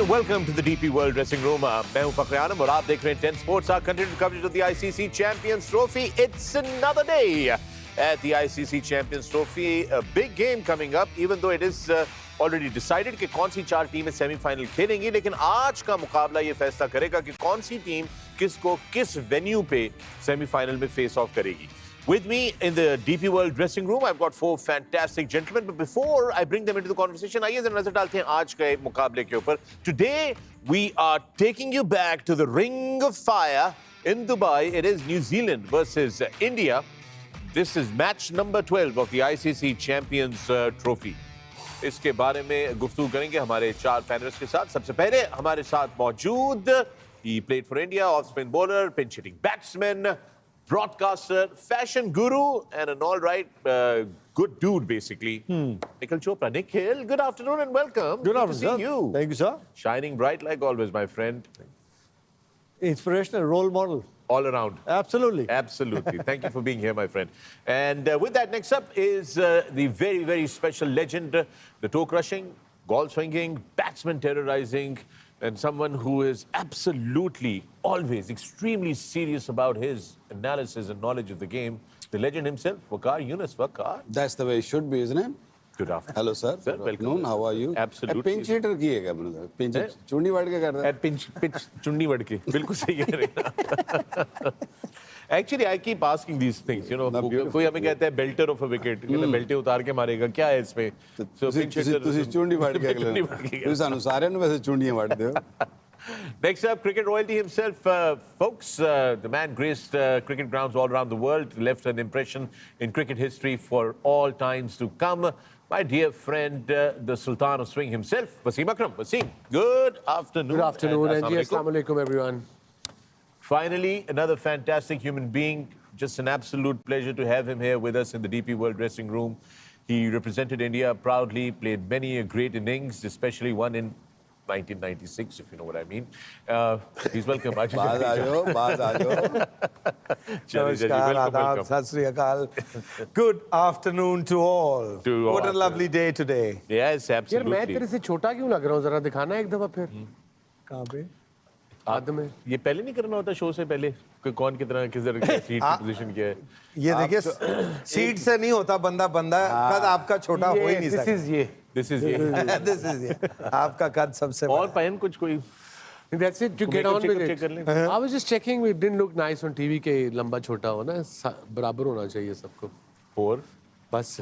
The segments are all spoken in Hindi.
and welcome to the DP World Dressing Room. मैं हूं फखर आलम और आप देख रहे हैं 10 Sports, our continued coverage of the ICC Champions Trophy. It's another day at the ICC Champions Trophy. A big game coming up, even though it is already decided कि कौन सी 4 टीमें सेमीफाइनल खेलेंगी, लेकिन आज का मुकाबला ये फैसला करेगा कि कौन सी टीम किसको किस वेन्यू पे सेमीफाइनल में फेस ऑफ करेगी. With me in the DP World dressing room, I've got 4 fantastic gentlemen. But before I bring them into the conversation, आइए जरा नजर डालते हैं आज के मुकाबले के ऊपर. Today we are taking you back to the Ring of Fire in Dubai. It is New Zealand versus India. This is match number 12 of the ICC Champions Trophy. इसके बारे में गुफ्तगू करेंगे हमारे 4 पैनलिस्ट के साथ. सबसे पहले हमारे साथ मौजूद, he played for India, off-spin bowler, pinch-hitting batsman, broadcaster, fashion guru, and an all-right good dude, basically. Nikhil Chopra. Nikhil, good afternoon and welcome. Good afternoon, to see sir. you. Thank you, sir. Shining bright like always, my friend. Inspirational role model. All around. Absolutely. Absolutely. Thank you for being here, my friend. And with that, next up is the very, very special legend, the toe-crushing, ball-swinging, batsman terrorizing, and someone who is absolutely, always, extremely serious about his analysis and knowledge of the game, the legend himself, Waqar Younis. Waqar. That's the way it should be, isn't it? Good afternoon. Hello, sir. Sir, Good welcome. afternoon. How are you? Absolutely. Pinch hitter की है क्या मैंने? पिंच चुंडी वाड़ के करता है? Pitch चुन्नी वड़ के. बिल्कुल सही कह रहे हैं. Actually, I keep asking these things, you know. कोई हमें कहता है belter of a wicket, कहता है बेल्टे उतार के मारेगा, क्या है इसमें? So pitch hitter. ਤੁਸੀਂ ਚੁੰਡੀ ਵਾੜ ਕੇ ਅਗਲੇ ਤੁਸੀਂ ਸਾਨੂੰ ਸਾਰਿਆਂ ਨੂੰ ਵੈਸੇ ਚੁੰਡੀਆਂ ਵਾੜਦੇ ਹੋ. Next up, cricket royalty himself, folks. The man graced cricket grounds all around the world, left an impression in cricket history for all times to come. My dear friend, the Sultan of Swing himself, Wasim Akram. Wasim, good afternoon. Good afternoon, and Assalamu assalamu alaikum, everyone. Finally, another fantastic human being. Just an absolute pleasure to have him here with us in the DP World dressing room. He represented India proudly, played many a great innings, especially one in 1996, if you know what I mean. Please welcome Ajay बाज आ जाओ, बाज आ जाओ. Namaskar, Adab, Sat Sri Akal. Good afternoon to all. What a lovely day today. Yes, यार मैं absolutely. तेरे से छोटा क्यों लग रहा हूँ? जरा दिखाना एक दफा फिर. कहाँ पे? आदम में. ये पहले नहीं करना होता शो से पहले कि कौन कितना किस तरह की सीट की पोजीशन क्या है. ये देखिए, सीट से नहीं होता बंदा कद आपका छोटा हो ही नहीं This सकता. is ये. This is ये. This is ये. आपका कद सबसे और बड़ा. पहन कुछ कोई. That's it. To get makeup on with check कर it. लें. I was just checking. It didn't look nice on TV के लंबा छोटा हो ना. बराबर होना चाहिए सबको. और बस.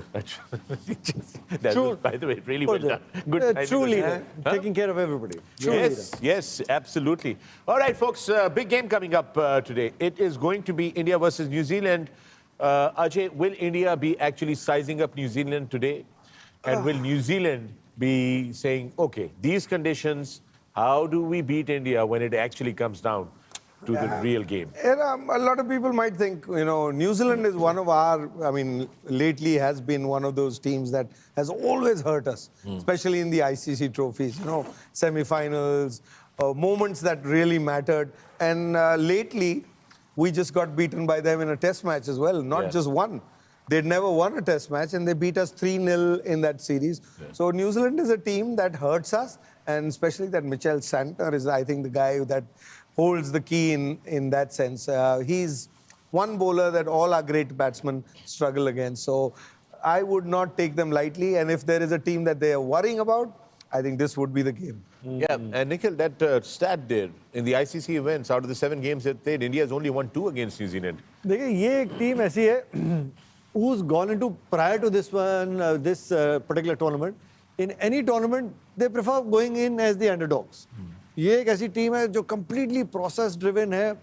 that was, by the way, really well done. Good timing. True leader. Huh? Taking care of everybody. Yes, yes, absolutely. All right, folks, big game coming up today. It is going to be India versus New Zealand. Ajay, will India be actually sizing up New Zealand today? And will New Zealand be saying, okay, these conditions, how do we beat India when it actually comes down to the real game? And a lot of people might think, New Zealand is one of our, lately has been one of those teams that has always hurt us, especially in the ICC trophies, semi-finals, moments that really mattered. And lately, we just got beaten by them in a test match as well, not just one. They'd never won a test match, and they beat us 3-0 in that series. Yeah. So New Zealand is a team that hurts us, and especially that Mitchell Santner is, I think, the guy that holds the key in that sense. He's one bowler that all our great batsmen struggle against. So I would not take them lightly. And if there is a team that they are worrying about, I think this would be the game. Yeah, and Nikhil, that stat there, in the ICC events, out of the 7 games they played, India has only won 2 against New Zealand. देखिए ये एक टीम ऐसी है who's gone into prior to this one, this particular tournament. In any tournament, they prefer going in as the underdogs. ये एक ऐसी टीम है जो completely process driven है.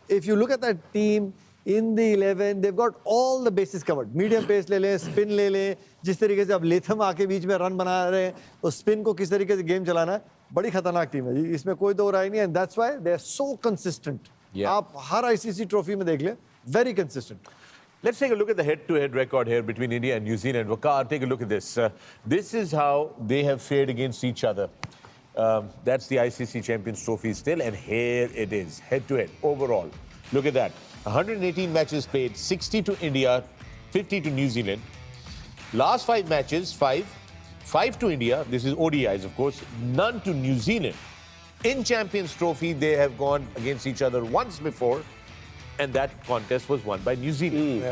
If you look at that team in the 11, they've got all the bases covered. Medium pace ले लें, spin ले लें. जिस तरीके से अब लेथम आके बीच में रन बना रहे हैं, तो spin को किस तरीके से गेम चलाना है, बड़ी खतरनाक टीम है जी. इसमें कोई दो राय नहीं है. And that's why they're so consistent. Yeah. आप हर ICC trophy में देख लें, very consistent. Let's take a look at the head-to-head record here between India and New Zealand. Waqar, take a look at this. This is how they have fared against each other. That's the ICC Champions Trophy still, and here it is, head-to-head, overall. Look at that. 118 matches played, 60 to India, 50 to New Zealand. Last 5 matches, 5, 5 to India. This is ODIs, of course. None to New Zealand. In Champions Trophy, they have gone against each other once before, and that contest was won by New Zealand.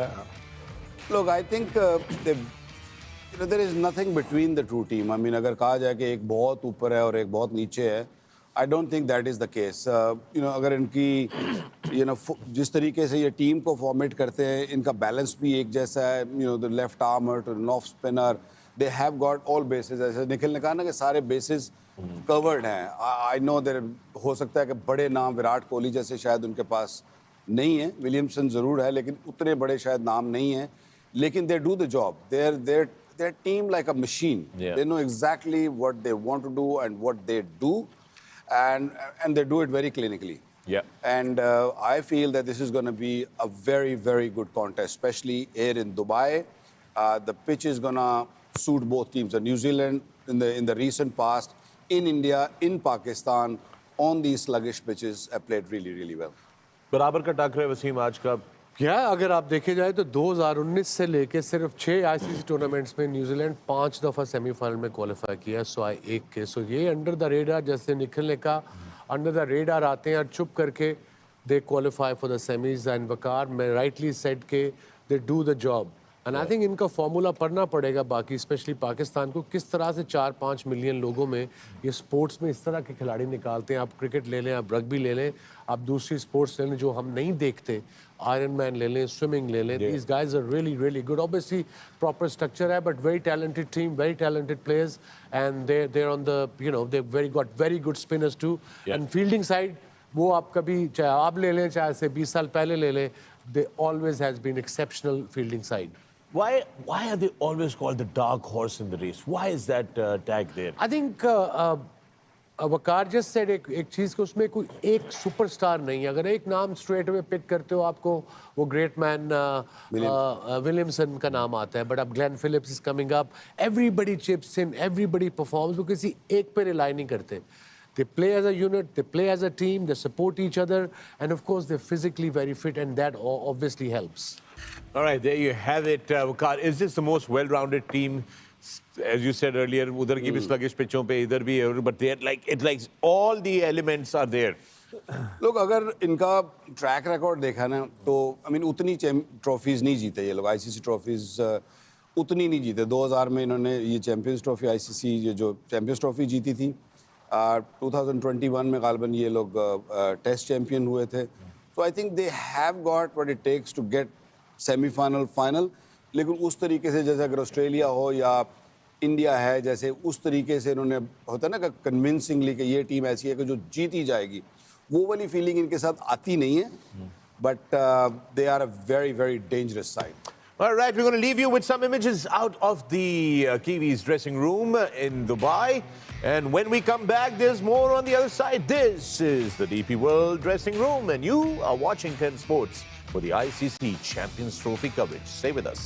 Look, I think there is nothing between the two team. I mean, अगर कहा जाए कि एक बहुत ऊपर है और एक बहुत नीचे है, I don't think that is the case. अगर इनकी जिस तरीके से ये टीम को फॉर्मेट करते हैं, इनका बैलेंस भी एक जैसा है. The left armer to the off spinner, they have got all bases. ऐसे निखिल ने कहा ना कि सारे bases covered हैं. I know there हो सकता है कि बड़े नाम विराट कोहली जैसे शायद उनके पास नहीं है, विलियमसन जरूर है, लेकिन उतने बड़े शायद नाम नहीं है. लेकिन they do the job. They're team like a machine. Yeah. They know exactly what they want to do and what they do, and they do it very clinically. Yeah. And I feel that this is going to be a very, very good contest, especially here in Dubai. The pitch is going to suit both teams. New Zealand in the recent past, in India, in Pakistan, on these sluggish pitches, have played really, really well. बराबर का टक्कर है वसीम आज का. क्या अगर आप देखे जाए तो 2019 से लेके सिर्फ 6 आईसीसी टूर्नामेंट्स में न्यूजीलैंड 5 दफ़ा सेमीफाइनल में क्वालिफाई किया है, सवाए एक के. सो ये अंडर द रेडार, जैसे निखिल ने कहा, अंडर द रेडार आते हैं और चुप करके they qualify for the semis. And Waqar मैं राइटली सेड के they do the job. And I think इनका फॉर्मूला पढ़ना पड़ेगा बाकी स्पेशली पाकिस्तान को, किस तरह से 4-5 मिलियन लोगों में ये स्पोर्ट्स में इस तरह के खिलाड़ी निकालते हैं. आप क्रिकेट ले लें, आप रग्बी ले लें, आप दूसरी स्पोर्ट्स ले लें जो हम नहीं देखते, आयरन मैन ले लें, स्विमिंग ले लें. These guys are really really good. Obviously proper structure है but very talented team, very talented players. And there on the they very good spinners too. And fielding side वो आप कभी चाहे आप ले लें चाहे से 20 साल पहले ले लें, they always has been exceptional fielding side. Why are they always called the dark horse in the race? Why is that tag there? I think Waqar just said एक चीज़ को उसमें कोई एक सुपरस्टार नहीं है. अगर एक नाम स्ट्रेट अवे पिक करते हो आपको वो ग्रेट मैन विलियमसन का नाम आता है, बट अब Glenn Phillips is coming up. Everybody chips in, everybody performs. वो किसी एक पे रिलाई नहीं करते. They play as a unit, they play as a team, they support each other, and of course they're physically very fit, and that obviously helps. All right, there you have it. Waqar, is this the most well-rounded team? As you said earlier, udhar ki bhi sluggish pitchon pe, idhar bhi, but it's like all the elements are there. लोग अगर इनका ट्रैक रिकॉर्ड देखा ना तो उतनी ट्रॉफीज नहीं जीते ये लोग. आईसीसी ट्रॉफीज उतनी नहीं जीते. 2000 में इन्होंने ये चैंपियंस ट्रॉफी आईसीसी ये जो चैंपियंस ट्रॉफी जीती थी, 2021 में गालबन ये लोग टेस्ट चैंपियन हुए थे. तो I think they have got what it takes to get semifinal final. लेकिन उस तरीके से जैसे अगर ऑस्ट्रेलिया हो या इंडिया है, जैसे उस तरीके से इन्होंने होता है ना कि कन्विंसिंगली कि ये टीम ऐसी है कि जो जीत ही जाएगी, वो वाली फीलिंग इनके साथ आती नहीं है. But they are a very very dangerous side. All right, we're going to leave you with some images out of the Kiwis dressing room in Dubai. And when we come back, there's more on the other side. This is the DP World dressing room, and you are watching 10 Sports for the ICC Champions Trophy coverage. Stay with us.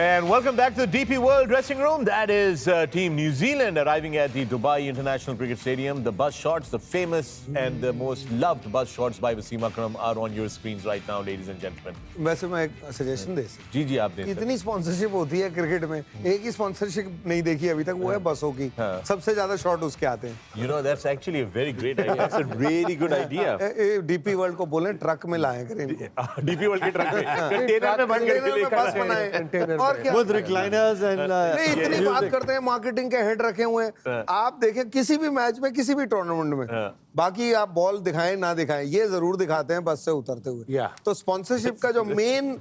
And welcome back to the DP World dressing room. That is Team New Zealand arriving at the Dubai International Cricket Stadium. The bus shots, the famous and the most loved bus shots by Wasim Akram are on your screens right now, ladies and gentlemen. वैसे मैं एक सजेशन दे सकता जी आप दें. इतनी स्पॉन्सरशिप होती है क्रिकेट में, एक ही स्पॉन्सरशिप नहीं देखी अभी तक, वो है बसों की. सबसे ज्यादा शॉट उसके आते हैं. You know, that's actually a very great idea. That's a really good idea. DP world को बोलें ट्रक में लाएं करें इनको. DP World के ट्रक में कंटेनर में बंद करके बस बनाएं. और क्या with recliners and नहीं, इतनी बात करते हैं, मार्केटिंग के हेड रखे हुए हैं. आप देखें किसी भी मैच में, किसी भी टूर्नामेंट में, बाकी आप बॉल दिखाएं ना दिखाएं, ये जरूर दिखाते हैं बस से उतरते हुए. तो स्पॉन्सरशिप का जो मेन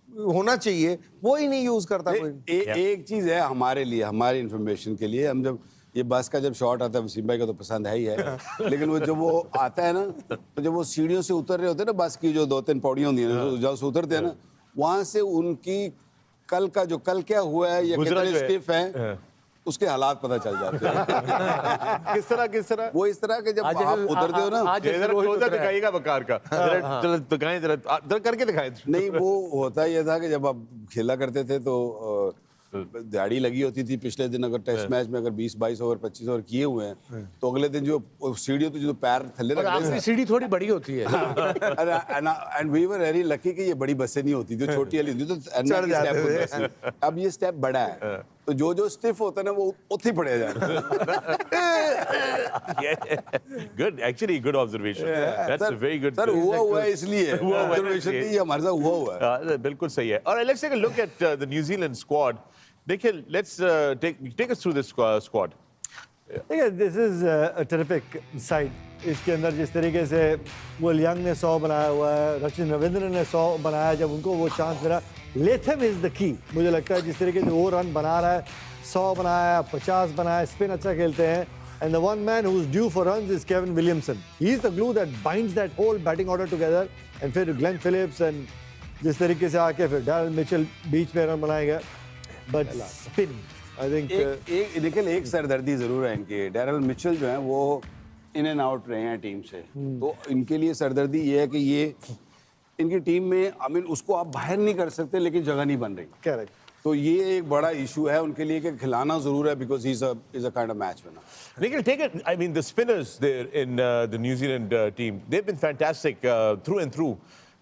होना चाहिए वो ही नहीं यूज करता कोई. एक चीज है हमारे लिए, हमारी इंफॉर्मेशन के लिए, हम जब ये बस का जब शॉट आता है, वसीम भाई को तो पसंद है ही है, लेकिन वो जब वो आता है ना, तो जब वो सीढ़ियों से उतर रहे होते हैं ना, बस की जो 2-3 पौड़ियां होती हैं, जब से उतरते हैं ना, वहां से उनकी कल क्या हुआ है या कितने स्टिफ हैं, उसके हालात पता चल जाते हैं. किस तरह वो इस तरह के जब आप उतरते हो ना, दिखाइएगा बकार का, दिखाएं जरा करके दिखाएं. नहीं, वो होता ये था कि जब आप खेला करते थे तो दिहाड़ी लगी होती थी पिछले दिन अगर टेस्ट मैच में अगर 20-22 ओवर 25 ओवर किए हुए हैं तो अगले दिन जो सीढ़ी होती जो पैर थल्ले और रख आखिरी सीढ़ी थोड़ी बड़ी होती है। And we were very lucky कि ये बड़ी बसें नहीं होती जो छोटी वाली होती तो अन्ना की स्टेप होती थी। अब ये स्टेप बड़ा है तो जो स्टिफ होता है ना वो उठ ही पड़े जाता Good, actually, good observation. That's a very good. Sir हुआ है इसलिए ऑब्जर्वेशन नहीं, ये हमारे साथ हुआ है। बिल्कुल सही है. All right, let's take a look at the New Zealand squad. Nikhil, let's take us through this squad. देखिए, this is a terrific side. इसके अंदर जिस तरीके से विल यंग ने 100 बनाया हुआ है, रचिन रविंद्रन ने 100 बनाया जब उनको वो चांस मिला। लेथम इज द की, मुझे लगता है जिस तरीके से वो रन बना रहा है, 100 बनाया, 50 बनाया, स्पिन अच्छा खेलते हैं। And the one man who's due for runs is Kevin Williamson. He's the glue that binds that whole batting order together. And फिर Glenn Phillips and जिस तरीके से आके फिर Darryl Mitchell बीच में रन बनाएगा। But spin, I think. Nikhil एक सरदर्दी जरूर है इनकी। डैरल मिचेल जो है वो इन एंड आउट रहे हैं टीम से, तो इनके लिए सरदर्दी ये है कि ये इनकी टीम में आई मीन उसको आप बाहर नहीं कर सकते लेकिन जगह नहीं बन रही। Correct. तो ये एक बड़ा इशू है उनके लिए कि खिलाना जरूर है because he is a kind of match winner. Nikhil, take it. I mean, the spinners there in the New Zealand team, they've been fantastic through and through,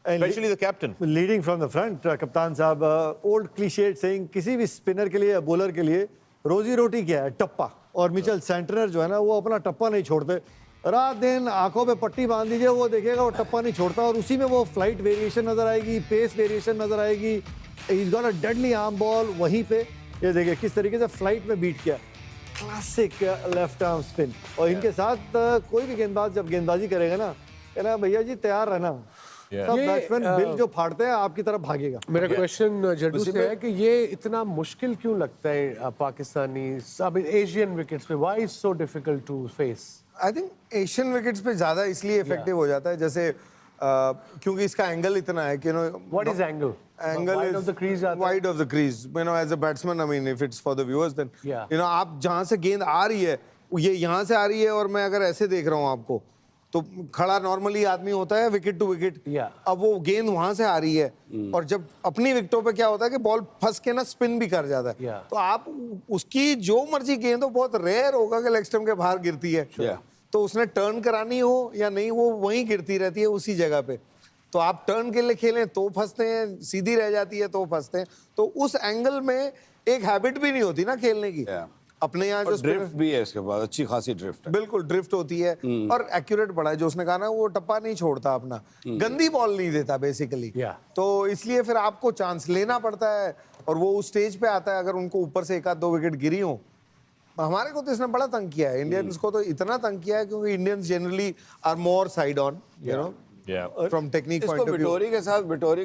And especially the captain. Leading from the front, कप्तान साहब, old cliched saying किसी भी स्पिनर के लिए या बॉलर के लिए रोजी रोटी क्या है? टप्पा। और मिचेल सेंटनर जो है ना वो अपना टप्पा नहीं छोड़ते। रात दिन आंखों पे पट्टी बांध दीजिए, वो देखिएगा वो टप्पा नहीं छोड़ता और उसी में वो फ्लाइट वेरिएशन नजर आएगी, पेस वेरिएशन नजर आएगी। He's got a deadly arm ball वहीं पे, ये देखिए किस तरीके से फ्लाइट में बीट किया। Classic left arm spin. और इनके साथ कोई भी गेंदबाज जब गेंदबाजी करेगा ना, कहना भैया जी तैयार रहना, सब बैट्समैन बिल जो फाड़ते हैं आपकी तरफ भागेगा। मेरा क्वेश्चन जड्डू से है कि ये इतना मुश्किल क्यों लगता है पाकिस्तानी सब एशियन विकेट्स पे? Why is so difficult to face? I think Asian wickets पे ज्यादा इसलिए इफेक्टिव हो जाता है जैसे क्योंकि इसका एंगल इतना है कि what is angle? Angle wide is of the crease आता है? wide of the crease. You know, as a batsman, I mean, if it's for the viewers, then Yeah. you know, आप जहाँ से गेंद आ रही है, ये यहाँ से आ रही है और मैं अगर ऐसे देख रहा हूँ आपको, तो खड़ा नॉर्मली आदमी होता है विकेट टू विकेट। Yeah. अब वो गेंद वहाँ से आ रही है और जब अपनी विकेटों पे क्या होता है कि बॉल फंस के ना स्पिन भी कर जाता है। Yeah. तो आप उसकी जो मर्जी गेंद हो, बहुत रेयर होगा कि लेग स्टंप के बाहर गिरती है। Yeah. तो उसने टर्न करानी हो या नहीं, वो वहीं गिरती रहती है उसी जगह पे। तो आप टर्न के लिए खेलें तो फंसते हैं, सीधी रह जाती है तो फंसते हैं। तो उस एंगल में एक हैबिट भी नहीं होती ना खेलने की। अपने यहाँ जो ड्रिफ्ट भी है इसके बाद, अच्छी खासी ड्रिफ्ट है। बिल्कुल ड्रिफ्ट होती है और एक्यूरेट बड़ा है, जो उसने कहा ना वो टप्पा नहीं छोड़ता अपना, गंदी बॉल नहीं देता बेसिकली। तो इसलिए फिर आपको चांस लेना पड़ता है और वो उस स्टेज पे आता है अगर उनको ऊपर से एक आध दो विकेट गिरी हो। हमारे को तो इसने बड़ा तंग किया है, इंडियंस को तो इतना तंग किया है क्योंकि Indians generally are more side on, you know, from technique point of view. Vettori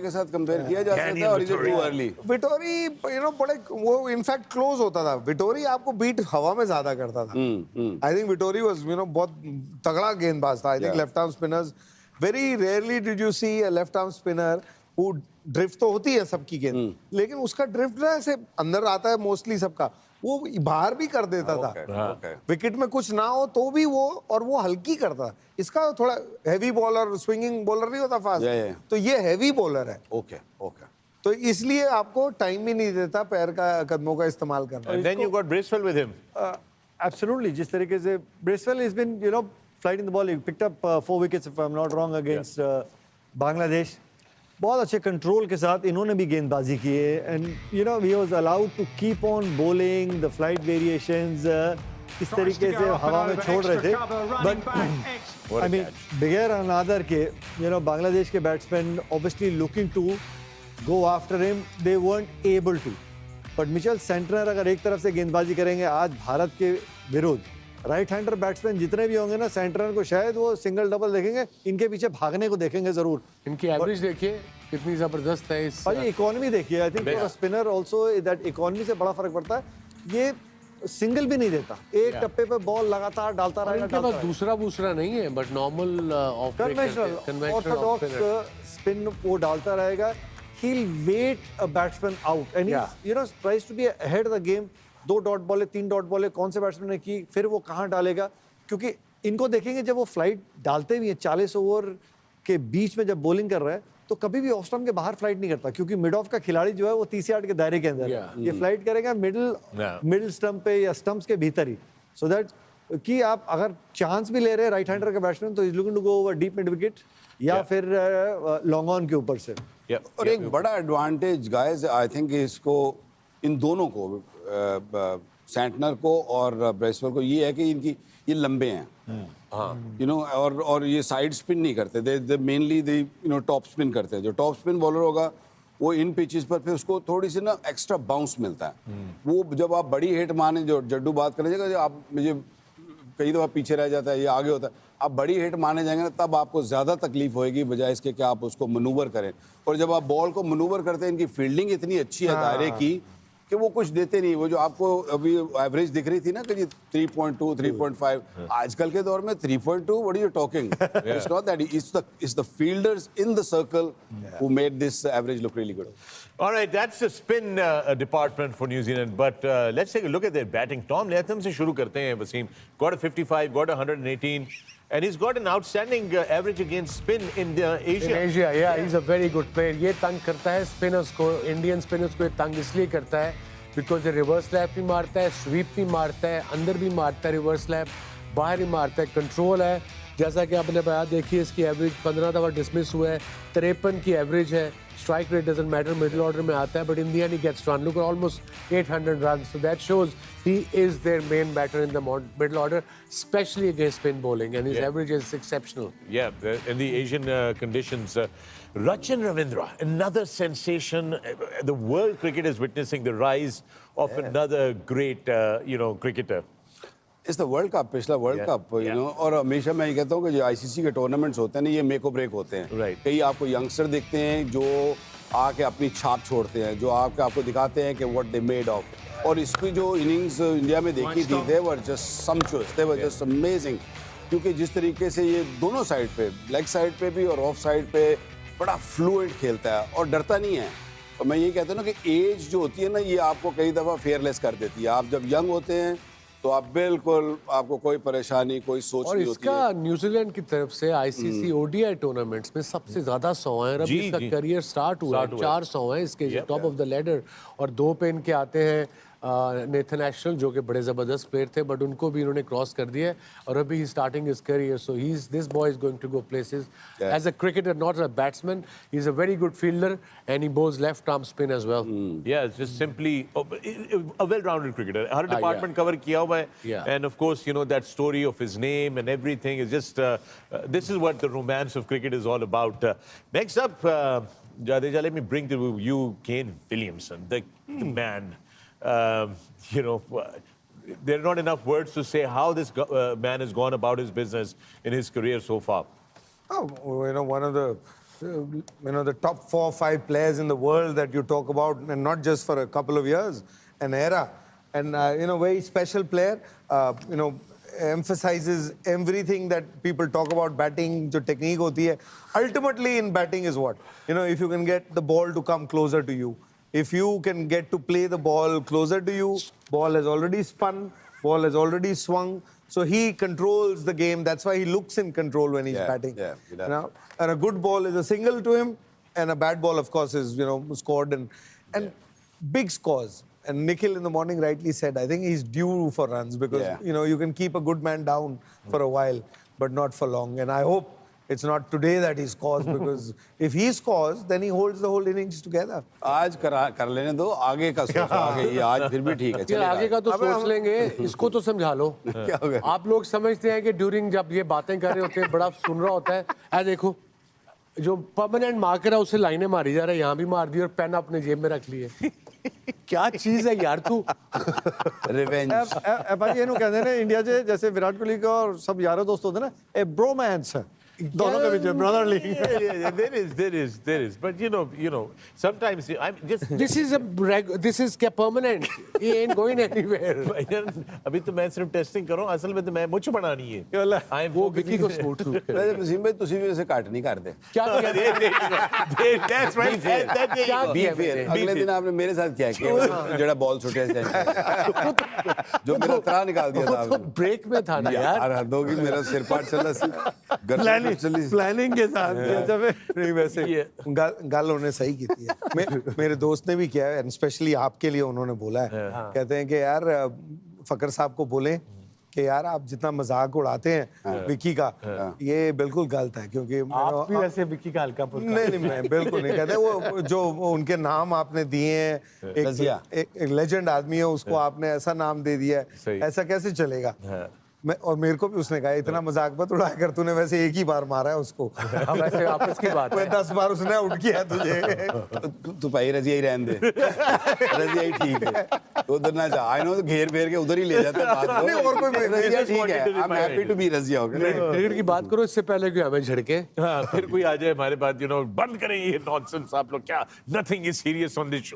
के साथ कंपेयर किया जा सकता है और is it too early? Vettori you know बड़े वो इनफैक्ट क्लोज होता था। विटोरी आपको बीट हवा में ज्यादा करता था। I think Vettori was you know बहुत तगड़ा गेंदबाज था। I think left arm spinners very rarely did you see a left arm spinner who drift तो होती है सबकी गेंद, लेकिन उसका ड्रिफ्ट ना ऐसे अंदर आता है मोस्टली सबका, वो बाहर भी कर देता था। विकेट में कुछ ना हो तो भी वो, और वो हल्की करता। इसका थोड़ा हैवी बॉलर, स्विंगिंग बॉलर नहीं होता फास्ट, तो ये हैवी बॉलर है। ओके ओके, तो इसलिए आपको टाइम भी नहीं देता पैर का, कदमों का इस्तेमाल करना। And then you got Bracewell with him. Absolutely, जिस तरीके से Bracewell has been, you know, flighting the ball. He picked up 4 wickets if I'm not wrong against Bangladesh. बहुत अच्छे कंट्रोल के साथ इन्होंने भी गेंदबाजी की है and you know he was allowed to keep on bowling the flight variations इस तरीके से हवा में छोड़ रहे थे। बट आई मीन बगैर अनादर के यू नो बांग्लादेश के batsman obviously looking to go after him, they weren't able to. But Mitchell Santner अगर एक तरफ से गेंदबाजी करेंगे आज भारत के विरुद्ध, राइट हैंडर बैट्समैन जितने भी होंगे ना, सेंटनर को शायद वो सिंगल डबल देखेंगे, इनके पीछे भागने को देखेंगे जरूर। इनकी एवरेज देखिए कितनी जबरदस्त है इस, और ये इकोनॉमी देखिए, I think for spinner also that economy से बड़ा फर्क पड़ता है। ये सिंगल भी नहीं देता, एक टप्पे पे बॉल लगातार डालता रहेगा। इनके पास दूसरा नहीं है but normal of conventional Orthodox spin वो डालता रहेगा। He'll wait a batsman out and he you know tries to be ahead of the game. 2 dot balls 3 dot बॉले कौन से बैट्समैन ने की, फिर वो कहाँ डालेगा, क्योंकि इनको देखेंगे जब वो फ्लाइट डालते भी हैं 40 ओवर के बीच में जब बॉलिंग कर रहा है तो कभी भी ऑफ स्टंप के बाहर फ्लाइट नहीं करता, क्योंकि मिड ऑफ का खिलाड़ी जो है वो 30 यार्ड के दायरे के अंदर है। ये फ्लाइट करेगा मिडिल स्टंप पे या स्टंप्स के भीतर ही, सो दैट कि आप अगर चांस भी ले रहे हैं राइट हैंडर का बैट्समैन तो is looking to go over deep mid wicket या फिर लॉन्ग ऑन के ऊपर से। और एक बड़ा एडवांटेज गाइस आई थिंक इसको इन दोनों को सैंटनर को और ब्रेसवेल को ये है कि इनकी ये लंबे हैं, यू नो, और ये साइड स्पिन नहीं करते, दे mainly they you know top spin करते हैं। जो टॉप स्पिन बॉलर होगा वो इन पिचेस पर फिर उसको थोड़ी सी ना एक्स्ट्रा बाउंस मिलता है। वो जब आप बड़ी हिट माने, जो जड्डू बात करेंगे, जो आप मुझे कई दफ़ा पीछे रह जाता है या आगे होता है, आप बड़ी हिट माने जाएंगे ना तब आपको ज़्यादा तकलीफ होएगी बजाय इसके कि आप उसको मनूवर करें। और जब आप बॉल को मनूवर करते हैं, इनकी फील्डिंग इतनी अच्छी है दायरे की कि वो कुछ देते नहीं। वो जो आपको अभी एवरेज दिख रही थी ना कि 3.2 3.5, आजकल के दौर में 3.2 what are you talking, it's not that, it's the fielders in the circle who made this average look really good. All right, that's the spin department for New Zealand. But let's take a look at their batting. Tom Latham से शुरू करते हैं Wasim. Got a 55, got a 118, and he's got an outstanding average against spin in Asia. In Asia, yeah, he's a very good player. ये तंग करता है स्पिनर्स को, इंडियन स्पिनर्स को ये तंग इसलिए करता है बिकॉज ये रिवर्स स्लैप भी मारता है, स्वीप भी मारता है, अंदर भी मारता है रिवर्स स्लैप, बाहर ही मारता है, कंट्रोल है। जैसा कि आपने बताया, देखिए इसकी एवरेज 15 दफ़ा डिसमिस हुआ है, 53 की एवरेज है, strike rate doesn't matter, middle order में आता है, but in the end he gets run, look almost 800 run, so that shows he is their main batter in the middle order, specially against spin bowling, and his average is exceptional. Yeah, in the Asian conditions. Rachin Ravindra, another sensation. The world cricket is witnessing the rise of another great, cricketer. It's the world cup, पिछला वर्ल्ड कप, यू नो। और हमेशा मैं ये कहता हूँ कि जो आईसीसी के टूर्नामेंट्स होते हैं ना, ये मेक और ब्रेक होते हैं। Right. कई आपको यंगस्टर दिखते हैं जो आके अपनी छाप छोड़ते हैं, जो आपको दिखाते हैं कि व्हाट दे मेड ऑफ। और इसकी जो इनिंग्स इंडिया में देखी थी, they were just sumptuous, they were just amazing, क्योंकि जिस तरीके से ये दोनों साइड पे, लेग साइड पे भी और ऑफ साइड पे बड़ा फ्लुएंट खेलता है और डरता नहीं है। और मैं ये कहता हूँ ना कि एज जो होती है ना, ये आपको कई दफ़ा फेयरलेस कर देती है। आप जब यंग होते हैं तो आप बिल्कुल, आपको कोई परेशानी, कोई सोच नहीं होती है। और इसका न्यूजीलैंड की तरफ से आईसीसी ओडीआई टूर्नामेंट्स में सबसे ज्यादा 100 है। अभी इसका करियर स्टार्ट हुआ है, 400 है इसके टॉप ऑफ द लेडर, और 2 पे इनके आते हैं नेथन एशल जो कि बड़े ज़बरदस्त प्लेयर थे, बट उनको भी इन्होंने क्रॉस कर दिया है और अभी ही starting his career, so he is this boy is going to go places as a cricketer, not a batsman. He is a very good fielder and he bowls left arm spin as well. Yeah, it's just simply a well-rounded cricketer. हर department cover किया हुआ है, and of course, that story of his name and everything is just this is what the romance of cricket is all about. Next up, Jadeja, let me bring to you Kane Williamson, the man. There are not enough words to say how this man has gone about his business in his career so far. Oh, one of the top 4 or 5 players in the world that you talk about, and not just for a couple of years, an era, and very special player. Emphasizes everything that people talk about batting. जो technique होती है, ultimately in batting is what, if you can get the ball to come closer to you. If you can get to play the ball closer to you, ball has already spun, ball has already swung, so he controls the game. That's why he looks in control when he's batting. And a good ball is a single to him, and a bad ball, of course, is scored and big scores. And Nikhil in the morning rightly said, I think he's due for runs because you can keep a good man down for a while, but not for long. And I hope it's not today that he scores, because if he scores, then he holds the whole innings together. आज कर लेने दो, आगे का सोचो, आगे ये आज फिर भी ठीक है, चलेगा। आगे का तो सोच लेंगे, इसको तो समझा लो। क्या हो गया? आप लोग समझते हैं कि ड्यूरिंग जब ये बातें कर रहे होते हैं, बड़ा सुन रहा होता है, ऐ देखो जो परमानेंट मार्कर है उसे लाइनें मारी जा रहा है, यहाँ भी मार दी और पेन अपने जेब में रख लिए। क्या चीज है यार तू। रिवेंज। भाई ਇਹਨੂੰ ਕਹਿੰਦੇ ਨੇ ਇੰਡੀਆ 'ਚ जैसे विराट कोहली का और सब यारों दोस्त होते हैं ना, ए ब्रोमांस है दोनों के बीच, brotherly. There is, but sometimes I'm just. This is क्या permanent? He ain't going anywhere. अभी तो मैं सिर्फ टेस्टिंग कर रहा हूँ, असल में तो मैं मुझ बनानी है। वो विकी को स्पोर्ट सूट कर। वसीम भाई तुसी भी ऐसे काट नहीं कर दे। क्या That's right. Be fair. अगले दिन आपने मेरे साथ क्या किया, जड़ा बॉल छुटे जो मेरा त्राह निकाल दिया था तो ब्रेक में था ना यार। हद होगी, मेरा सिर पाट चला सी। प्लानिंग के साथ जब नहीं वैसे गल उन्होंने सही की थी मेरे दोस्त ने भी किया है, स्पेशली आपके लिए उन्होंने बोला है। कहते हैं कि यार फकर साहब को बोलें कि यार आप जितना मजाक उड़ाते हैं विक्की का, ये बिल्कुल गलत है, क्योंकि आप भी वैसे विक्की का हल्का फुल्का नहीं मैं बिल्कुल नहीं कहते। वो जो उनके नाम आपने दिए हैं, एक लेजेंड आदमी है, उसको आपने ऐसा नाम दे दिया है, ऐसा कैसे चलेगा? और मेरे को भी उसने कहा इतना मजाक मत उड़ाया कर, तूने वैसे एक ही बार मारा है उसको, वैसे आपस की बात है। 10 बार उसने आउट किया तुझे। तू भाई रजिया ही रहने दे, रजिया ही ठीक है, उधर ना जा। आई नो घेर फेर के उधर ही ले जाता है बात को। नहीं और कोई रजिया ठीक है, I am happy to be Razia. हो गया क्रिकेट की बात करो इससे पहले कि हमें झड़के फिर कोई आ जाए हमारे पास, यू नो, बंद करें ये नॉनसेंस आप लोग, क्या nothing is serious on this,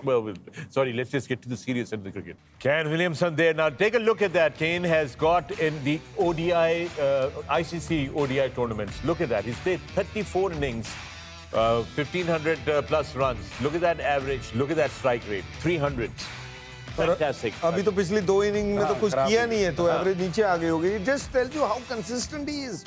sorry, let's just get to the serious end the cricket. Kane Williamson there, now take a look at that. Kane has got in the ODI ICC ODI tournaments. Look at that. He's played 34 innings, 1500 plus runs. Look at that average. Look at that strike rate. 300s. Fantastic. अभी तो पिछली 2 इनिंग में तो कुछ किया नहीं है, तो एवरेज नीचे आ गई होगी। It just tells you how consistent he is.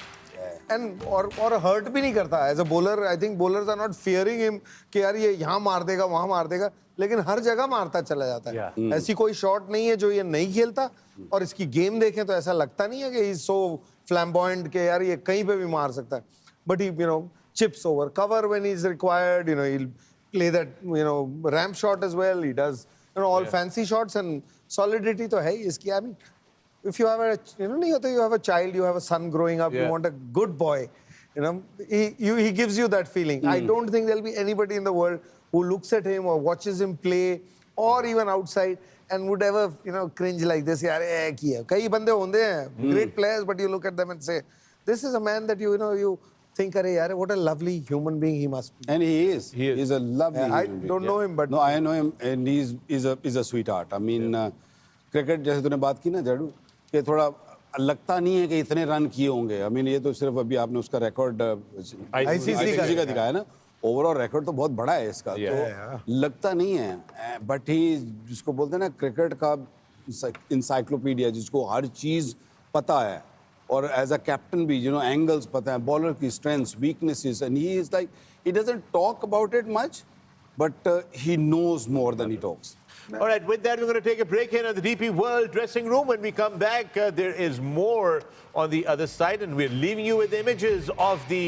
And और हर्ट भी नहीं करता as a bowler. I think bowlers are not fearing him कि यार ये यहाँ मार देगा वहाँ मार देगा, लेकिन हर जगह मारता चला जाता है। ऐसी कोई शॉट नहीं है जो ये नहीं खेलता, और इसकी गेम देखें तो ऐसा लगता नहीं है कि ही इज सो फ्लैम्बॉयंट के यार ये कहीं पे भी मार सकता है। But he chips over cover when he is required, he will play that ramp shot as well, he does all fancy shots, and solidity तो है ही इसकी। I mean if you have नहीं होता, you have a child, you have a son growing up, you want a good boy, he gives you that feeling. I don't think there'll be anybody in the world who looks at him or watches him play or even outside and would ever cringe like this, yaar ek hi hai. Kai bande honde hain great players, but you look at them and say this is a man that you think, "Arey yaar, what a lovely human being he must be." And he is. He's a lovely I human being. don't know him, but no, I know him, and he's a sweetheart. I mean, cricket जैसे तूने बात की ना जड़ू, कि थोड़ा लगता नहीं है कि इतने रन किए होंगे। आई मीन ये तो सिर्फ अभी आपने उसका रिकॉर्ड ICC का दिखाया ना, ओवरऑल रिकॉर्ड तो बहुत बड़ा है इसका, तो लगता नहीं है। बट ही, जिसको बोलते हैं ना क्रिकेट का इंसाइक्लोपीडिया, जिसको हर चीज पता है, और एज अ कैप्टन भी एंगल्स पता है, बॉलर की strengths, weaknesses, and he is like, he doesn't talk about it much, but he knows more than he talks. All right, with that, we're going to take a break here at the DP World dressing room. When we come back, there is more on the other side, and we're leaving you with images of the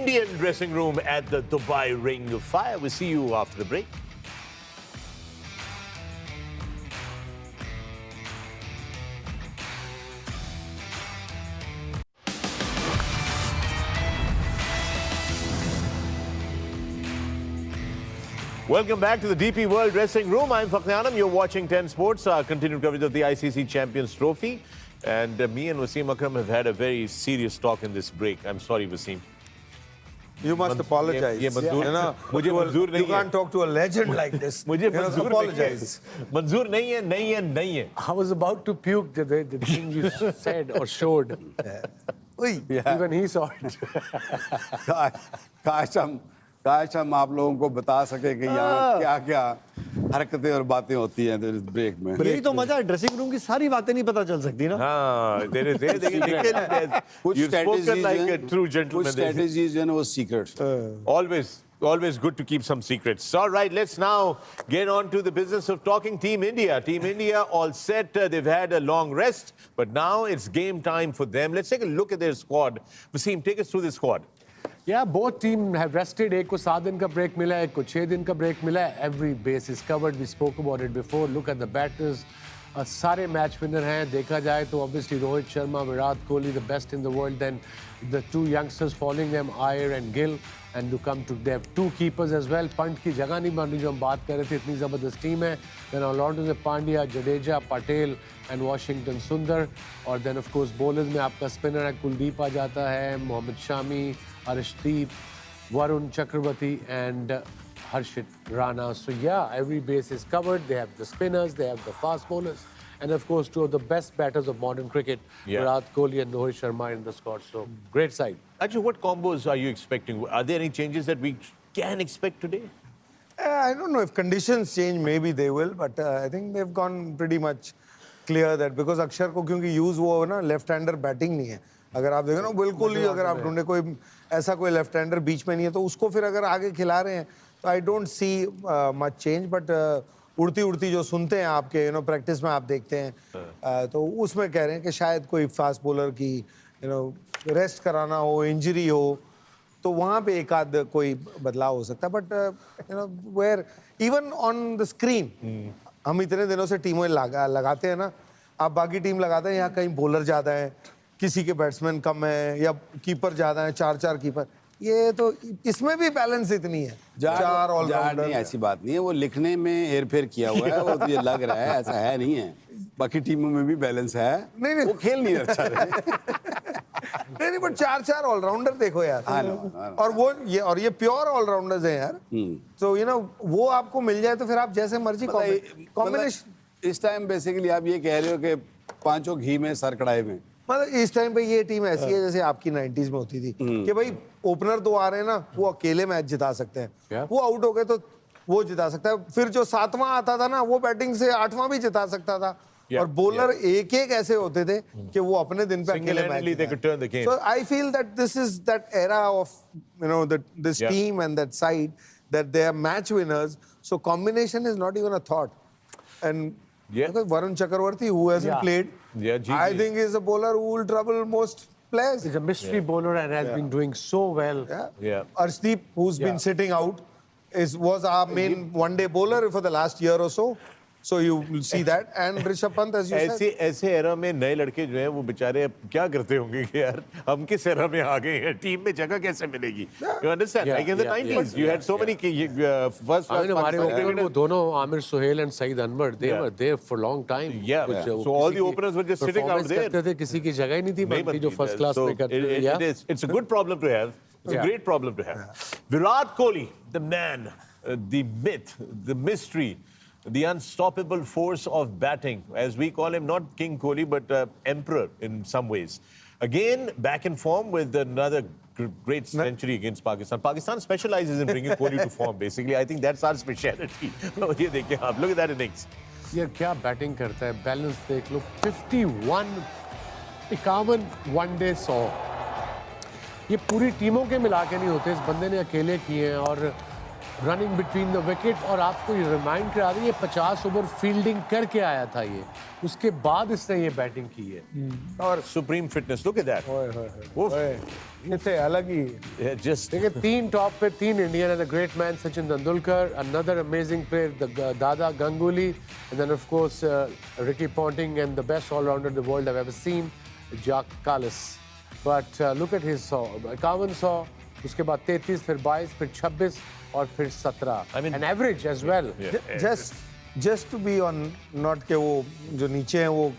Indian dressing room at the Dubai Ring of Fire. We'll see you after the break. Welcome back to the DP World Dressing Room. I'm Fakhri Anam. You're watching 10 Sports, our continued coverage of the ICC Champions Trophy. And me and Wasim Akram have had a very serious talk in this break. I'm sorry, Wasim. You must apologize. मुझे मंजूर नहीं है. You can't talk to a legend like this. मुझे मंजूर apologize. मंजूर नहीं है. I was about to puke the thing you said or showed. Even he saw it. काश हम आप लोगों को बता सके कि यहाँ क्या क्या हरकतें और बातें होती हैं ब्रेक में। यही तो मजा है, ड्रेसिंग रूम की सारी बातें नहीं पता चल सकती ना। हाँ, कुछ strategies वो secrets. Always good to keep some secrets. All right, let's now get on to the business of talking Team India. Team India all set. They've had a long rest, but now it's game time for them. Let's take a look at their squad. Wasim, take us through the squad. Yeah, both teams have rested. एक को 7 दिन का break मिला है, एक को 6 दिन का break मिला है. Every base is covered. We spoke about it before. Look at the batters. सारे मैच विनर हैं. देखा जाए तो obviously Rohit Sharma, Virat Kohli, the best in the world. Then the 2 youngsters following them, Iyer and Gill. And to come to, they have 2 keepers as well. Pant की जगह नहीं बन रही जो हम बात कर रहे थे, इतनी ज़बरदस्त टीम है. Then Orlando से Pandya, Jadeja, Patel and Washington Sundar. और then of course bowlers में आपका spinner है कुलदीप आ जाता है, Mohammad Shami, Arishdeep, Varun Chakravarti and Harshit Rana. So yeah, every base is covered. They have the spinners, they have the fast bowlers, and of course 2 of the best batters of modern cricket, Virat Kohli and Rohit Sharma in the squad. So great side. Actually, what combos are you expecting? Are there any changes that we can expect today? I don't know if conditions change, maybe they will, but I think they've gone pretty much clear that because Akshar को क्योंकि use वो ना left-hander batting नहीं है, अगर आप देखो ना बिल्कुल ही अगर आप ढूंढे कोई ऐसा कोई लेफ्ट हैंडर बीच में नहीं है तो उसको फिर अगर आगे खिला रहे हैं तो I don't see much change but उड़ती उड़ती जो सुनते हैं आपके प्रैक्टिस में आप देखते हैं तो उसमें कह रहे हैं कि शायद कोई फास्ट बॉलर की रेस्ट कराना हो इंजरी हो तो वहाँ पे एक आध कोई बदलाव हो सकता है but where even on the screen हम इतने दिनों से टीमों लगाते हैं ना आप बाकी टीम लगाते हैं यहाँ कहीं बॉलर ज़्यादा है किसी के बैट्समैन कम है या कीपर ज़्यादा है 4 कीपर ये तो इसमें भी बैलेंस इतनी है चार ऑलराउंडर नहीं ऐसी बात नहीं है वो लिखने में हेर-फेर किया हुआ है वो तो ये लग रहा है ऐसा है नहीं है बाकी टीमों में भी बैलेंस है नहीं। वो खेल नहीं अच्छा रहे नहीं बट 4 ऑलराउंडर देखो यार और ये प्योर ऑलराउंडर्स हैं यार तो वो आपको मिल जाए तो फिर आप जैसे मर्जी कॉम्बिनेशन इस टाइम बेसिकली आप ये कह रहे हो कि पांचों घी में सर कढ़ाई में मतलब इस टाइम पे ये टीम ऐसी है जैसे आपकी 90s में होती थी कि भाई ओपनर 2 आ रहे हैं ना वो अकेले मैच जिता सकते हैं वो आउट हो गए तो वो जिता सकता है फिर जो 7वां आता था ना वो बैटिंग से 8वां भी जिता सकता था और बॉलर एक ऐसे होते थे कि वो अपने दिन पे अकेले match so I feel that this is that era of this team and that side that they are match winners so combination is not even a thought and Varun Chakravarti, who hasn't played, I think is a bowler who will trouble most players. He's a mystery bowler and has been doing so well. Arshdeep, who's been sitting out, was our main one-day bowler for the last year or so. So you will see that. And Rishabh Pant, as you said. ऐसे एरा में नए लड़के जो हैं वो बेचारे क्या करते होंगे कि यार हम किस एरा में आ गए हैं टीम में जगह कैसे मिलेगी You understand? Like in the 90s, you had so many first class हमारे ओपनर वो दोनों Aamir Sohail and Saeed Anwar they were there for long time. So all the openers were just sitting out there. करते थे किसी की जगह ही नहीं थी बनती जो फर्स्ट क्लास में करते थे. It's a good problem to have. It's a great problem to have. Virat Kohli, the man, the myth, the mystery. The unstoppable force of batting, as we call him, not King Kohli, but Emperor in some ways. Again, back in form with another great century against Pakistan. Pakistan specializes in bringing Kohli to form, basically. I think that's our speciality. ये देखिए आप, look at that innings. यार क्या बैटिंग करता है, बैलेंस देख लो, 51 वनडे 100. ये पूरी टीमों के मिला के नहीं होते, इस बंदे ने अकेले किए हैं और रनिंग बिटवीन द विकेट और आपको ये रिमाइंड करा रही है 50 ओवर फील्डिंग करके आया था ये उसके बाद इसने ये बैटिंग की है और supreme fitness look at that ये थे अलग ही जस्ट देखिए 3 टॉप पे 3 इंडियन है the great man Sachin Tendulkar another amazing player the Dada Ganguly and then of course Ricky Ponting and the best allrounder the world have ever seen Jacques Kallis but look at his 51 उसके बाद 33 फिर 22 फिर 26 और फिर 17 an average as well just to be on not के वो जो नीचे हैं वो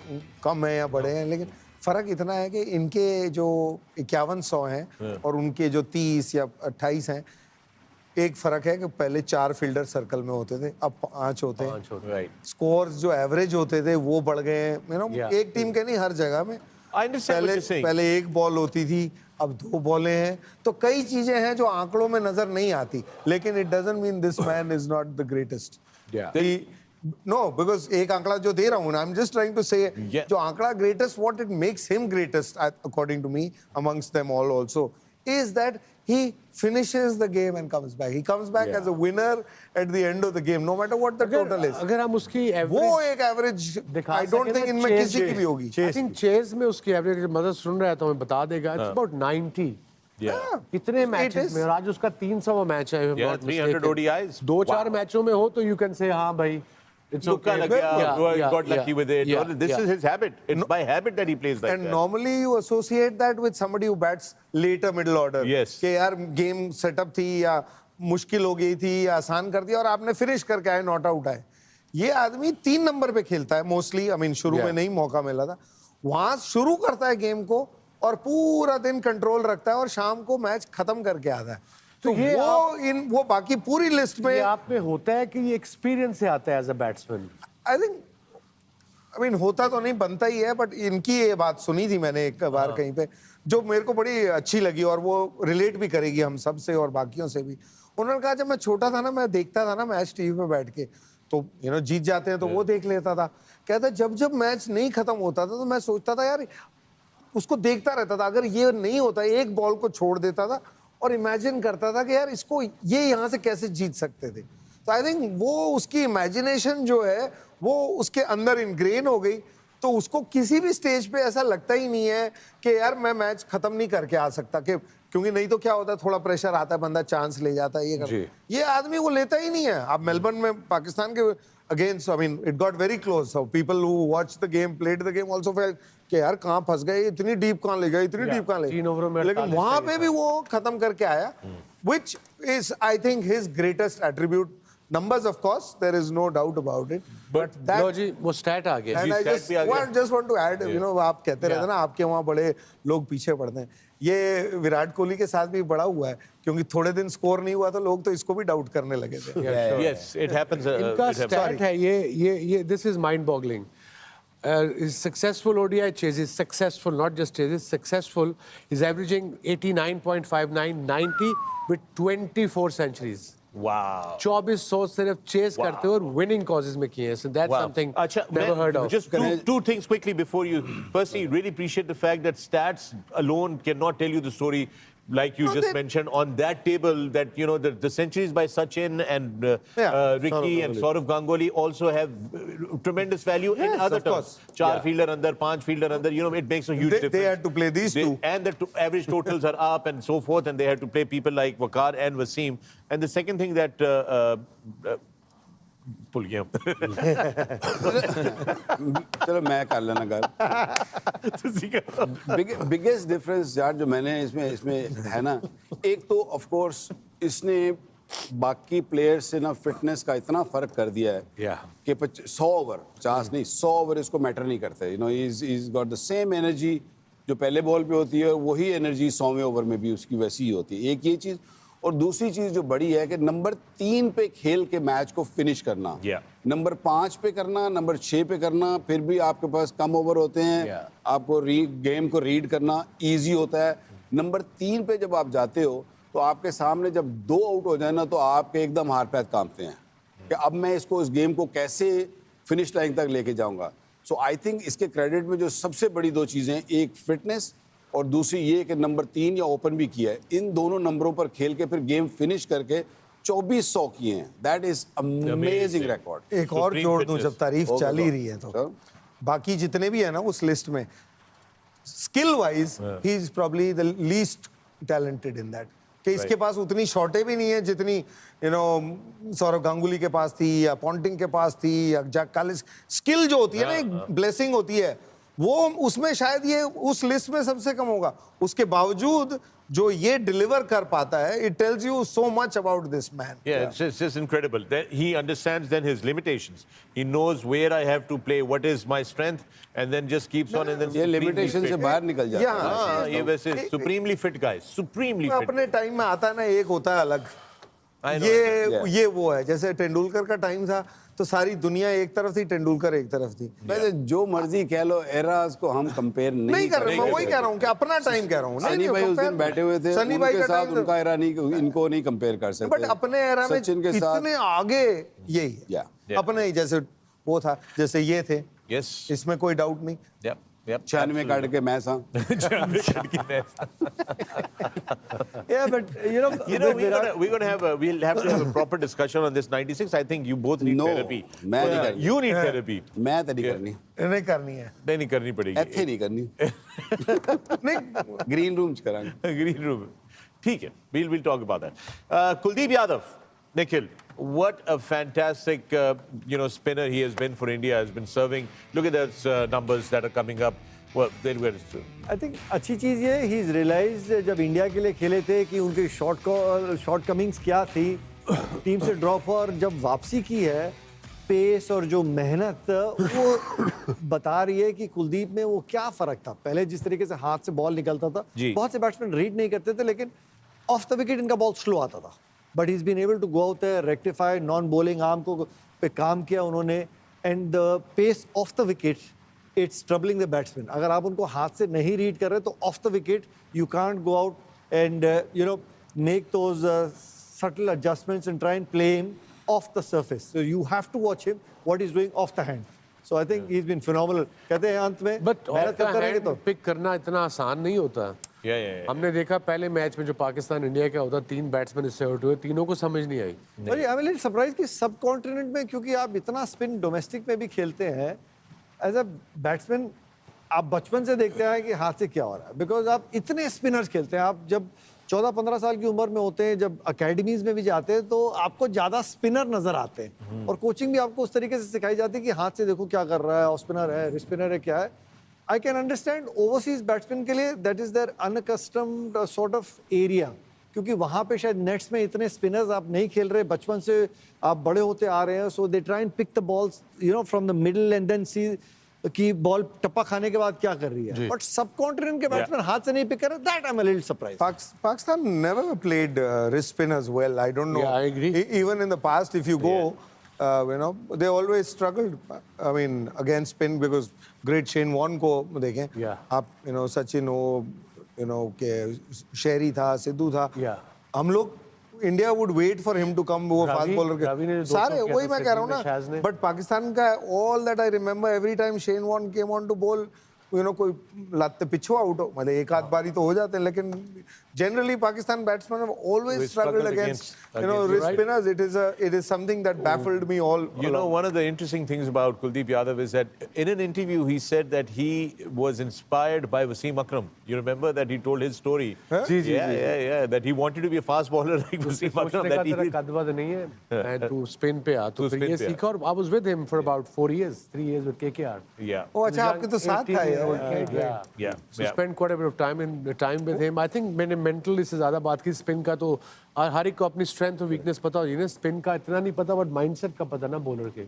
कम है या बड़े हैं लेकिन फर्क इतना है कि इनके जो 5100 हैं और उनके जो 30 या 28 हैं एक फर्क है कि पहले 4 फील्डर सर्कल में होते थे अब 5 होते हैं स्कोर्स जो एवरेज होते थे वो बढ़ गए हैं एक टीम के नहीं हर जगह में पहले एक बॉल होती थी अब 2 बॉलें हैं तो कई चीजें हैं जो आंकड़ों में नजर नहीं आती लेकिन it doesn't mean this man is not the greatest no because एक आंकड़ा जो दे रहा हूं I am just trying to say जो आंकड़ा greatest what it makes him greatest according to me amongst them all also is that he finishes the game and comes back. He comes back as a winner at the end of the game, no matter what the total is. अगर हम उसकी वो एक एवरेज I don't think इनमें किसी की भी होगी. I think चेस में उसकी एवरेज मदद सुन रहा है तो हमें बता देगा. It's about 90. कितने मैचेस में और आज उसका 300वां मैच है 300 ODIs 2-4 मैचों में हो तो you can say हाँ भाई it's okay. Got lucky with it. This is his habit. It's by habit that he plays like that. And normally you associate that with somebody who bats later middle order. Yes. कि यार गेम सेटअप थी या मुश्किल हो गई थी या आसान कर दिया और आपने फिनिश करके आए नॉट आउट आए. ये आदमी 3 नंबर पे खेलता है मोस्टली. आई मीन शुरू में नहीं मौका मिला था. वहां शुरू करता है गेम को और पूरा दिन कंट्रोल रखता है और शाम को मैच खत्म करके आता है. तो ये वो बाकी पूरी लिस्ट में आप में होता है कि ये एक्सपीरियंस से आता है as a batsman. I think I mean होता तो नहीं बनता ही है बट इनकी ये बात सुनी थी मैंने एक बार कहीं पे जो मेरे को बड़ी अच्छी लगी और वो रिलेट भी करेगी हम सब से और बाकियों से भी. उन्होंने कहा जब मैं छोटा था ना मैं देखता था ना मैच टीवी पे बैठ के तो जीत जाते हैं तो वो देख लेता था. कहता जब जब मैच नहीं खत्म होता था तो मैं सोचता था यार उसको देखता रहता था, अगर ये नहीं होता एक बॉल को छोड़ देता था और इमेजिन करता था कि यार इसको ये यहाँ से कैसे जीत सकते थे। तो आई थिंक वो उसकी इमेजिनेशन जो है वो उसके अंदर इनग्रेन हो गई, तो उसको किसी भी स्टेज पे ऐसा लगता ही नहीं है कि यार मैं मैच खत्म नहीं करके आ सकता, कि क्योंकि नहीं तो क्या होता है, थोड़ा प्रेशर आता है, बंदा चांस ले जाता है, ये आदमी वो लेता ही नहीं है। आप मेलबर्न में पाकिस्तान के against, I mean it got very close, so people who watch the game, played the game also felt कि यार कहाँ फंस गए, इतनी डीप कहाँ ले गए, इतनी डीप कहाँ ले 3 ओवरों में गए, लेकिन वहां पे भी वो खत्म करके आया, which is I think his greatest attribute. Numbers, of course, there is no doubt about it. But that, लो जी वो स्टैट आ गया। and I stat भी आ गया। just want to add, you know, आप कहते रहते ना आपके वहाँ बड़े लोग पीछे पड़ते हैं, ये विराट कोहली के साथ भी बड़ा हुआ है, क्योंकि थोड़े दिन स्कोर नहीं हुआ तो लोग तो इसको भी डाउट करने लगे थे। Yes, it happens. इनका it happens. स्टैट है ये this is mind boggling. Is successful ODI chases, successful, not just chases, successful, is averaging 89.59, 90 with 24 centuries. Wow. 2400 सिर्फ चेस करते हो और विनिंग कॉजेस में किए हैं, so that's something Acha, never heard of. Just two things quickly before you. Firstly, really appreciate the fact that stats alone cannot tell you the story. Like you just mentioned on that table, that you know the centuries by Sachin and Ricky and Saurav Ganguly also have tremendous value in other terms. Char fielder under, 5 fielder under. You know, it makes a huge difference. They had to play these two, and the average totals are up and so forth. And they had to play people like Waqar and Wasim. And the second thing that भूल गया चलो मैं कर लेना घर। बिगेस्ट डिफरेंस यार जो मैंने इसमें है ना, एक तो ऑफ कोर्स इसने बाकी प्लेयर्स से ना फिटनेस का इतना फर्क कर दिया है कि 100 ओवर 50 नहीं 100 ओवर इसको मैटर नहीं करते। You know is got the same energy जो पहले बॉल पे होती है, वही एनर्जी 100वें ओवर में भी उसकी वैसी ही होती है। एक ये चीज़, और दूसरी चीज जो बड़ी है कि नंबर 3 पे खेल के मैच को फिनिश करना, नंबर 5 पे करना, नंबर 6 पे करना, फिर भी आपके पास कम ओवर होते हैं, आपको गेम को रीड करना इजी होता है। नंबर 3 पे जब आप जाते हो तो आपके सामने जब 2 आउट हो जाए ना, तो आपके एकदम हाथ पैर कांपते हैं कि अब मैं इसको इस गेम को कैसे फिनिश लाइन तक लेके जाऊंगा। सो आई थिंक इसके क्रेडिट में जो सबसे बड़ी 2 चीज़ें, एक फिटनेस और दूसरी ये कि नंबर 3 या ओपन भी किया है, इन दोनों नंबरों पर खेल के फिर गेम फिनिश करके 2400 किए हैं। That is amazing record. एक और जोड़ दूं, जब तारीफ चल ही रही है तो बाकी जितने भी है ना उस लिस्ट में, skill wise he is probably the least talented in that, कि इसके पास उतनी शॉटें भी नहीं है जितनी यू नो सौरव गांगुली के पास थी या पॉन्टिंग के पास थी या जैक कालिस। स्किल जो होती है ना, एक ब्लेसिंग होती है, वो उसमें शायद ये उस लिस्ट में सबसे कम होगा। उसके बावजूद जो ये डिलीवर कर पाता है, it tells you so much about this man. Yeah, it's just incredible. That he understands then his limitations. He knows where I have to play, what is my strength, and then just keeps on and then ये लिमिटेशन से बाहर निकल जाता है। हाँ, ये वैसे supremely fit guy, supremely fit. अपने टाइम में आता है ना, एक होता है अलग, ये वो है। जैसे तेंदुलकर का टाइम था तो सारी दुनिया एक तरफ थी, तेंदुलकर एक तरफ थी। वैसे जो मर्जी कह लो, एराज को हम कंपेयर नहीं कर रहे। मैं वही कह रहा हूँ कि अपना टाइम कह रहा हूँ। सनी भाई उस दिन बैठे हुए थे, सनी भाई के साथ उनका एरा नहीं, इनको नहीं कंपेयर कर सकते। बट अपने एरा में इतने आगे यही है, अपने जैसे वो था, जैसे ये थे, इसमें कोई डाउट नहीं। 96 काट के match. Yeah, but we'll have to have a proper discussion on this 96. I think you both need therapy. मैं नहीं करनी। You need therapy. मैं तो नहीं करनी। नहीं करनी है। नहीं करनी पड़ेगी। ऐसे नहीं करनी। नहीं, ग्रीन रूम करांगे। Green room. ठीक है। We'll talk about that. Kuldeep Yadav, Nikhil, what a fantastic spinner he has been for India. Has been serving. Look at those numbers that are coming up. Well, they were. I think अच्छी चीज़ ये ही इज रियलाइज जब इंडिया के लिए खेले थे कि उनकी शॉर्ट कमिंग्स क्या थी, टीम से ड्रॉप, और जब वापसी की है, पेस और जो मेहनत वो बता रही है कि कुलदीप में वो क्या फ़र्क था। पहले जिस तरीके से हाथ से बॉल निकलता था, बहुत से बैट्समैन रीड नहीं करते थे, लेकिन ऑफ द विकेट इनका बॉल स्लो आता था। But he is been able to go out there, rectify, non bowling arm को पे काम किया उन्होंने, and the pace of the wicket it's troubling the batsman. अगर आप उनको हाथ से नहीं रीड कर रहे तो of the wicket you can't go out and make those subtle adjustments and try and play him off the surface. So you have to watch him what he's doing off the hand. So I think he's been phenomenal. कहते हैं अंत में बट मेहनत करते रहेंगे तो पिक करना इतना आसान नहीं होता. हमने देखा पहले मैच में जो पाकिस्तान इंडिया का होता, 3 बैट्समैन इससे आउट हुए, तीनों को समझ नहीं आई. और आई एम लिटिल सरप्राइज कि सब कॉन्टिनेंट में, क्योंकि आप इतना स्पिन डोमेस्टिक में भी खेलते हैं एज अ बैट्समैन, आप बचपन से देखते हैं कि हाथ से क्या हो रहा है, बिकॉज आप इतने स्पिनर्स खेलते हैं. आप जब 14-15 साल की उम्र में होते हैं, जब अकेडमीज में भी जाते हैं, तो आपको ज्यादा स्पिनर नजर आते हैं और कोचिंग भी आपको उस तरीके से सिखाई जाती है कि हाथ से देखो क्या कर रहा है, ऑफ स्पिनर है, रिस्ट स्पिनर है, क्या है. I can understand overseas batsman के लिए that is there unaccustomed sort of area, क्योंकि वहां पे शायद नेट्स में इतने स्पिनर्स आप नहीं खेल रहे, बचपन से आप बड़े होते आ रहे हैं. So they try and pick the balls from the middle and then see कि बॉल टप्पा खाने के बाद क्या कर रही है. बट सब कॉन्टिनेंट के बैट्समैन हाथ से नहीं पिक कर रहे. That I am a little surprise. Pakistan never played wrist spinners well. I don't know. Yeah, I agree. Even in the past, if you go, they always struggled. I mean, against spin because great Shane Warne को देखें. Yeah. आप सचिन हो, के शेरी था, सिद्धू था. Yeah. हम लोग India would wait for him to come. वो फास्ट बॉलर रवि ने के जो सारे 200 वही किया मैं था कह रहा हूँ शाज ना. ने. बट पाकिस्तान का all that I remember every time Shane Warne came on to bowl, कोई लाते पिछुआ आउट हो, मतलब एक आध बारी तो हो जाते हैं, लेकिन generally Pakistan batsman have always struggled against wrist spinners. It is something that baffled me all You know, one of the interesting things about Kuldeep Yadav is that in an interview he said that he was inspired by Wasim Akram. You remember that he told his story? Yeah, that he wanted to be a fast bowler like Wasim Akram. सोचने का that तेरा कदवद नहीं है, मैं तू स्पिन पे आ, तो तू फिर ये spin पे आ. सीखा. और I was with him for about 4 years, 3 years with KKR. Yeah. Oh, अच्छा, आपके तो साथ था ये. Yeah. So spent quite a bit of time with him. I think मैंने mental इससे ज़्यादा बात की स्पिन का, तो हर एक को अपनी स्ट्रेंथ और वीकनेस पता होती है ना. स्पिन का इतना नहीं पता, बट माइंडसेट का पता ना बॉलर के.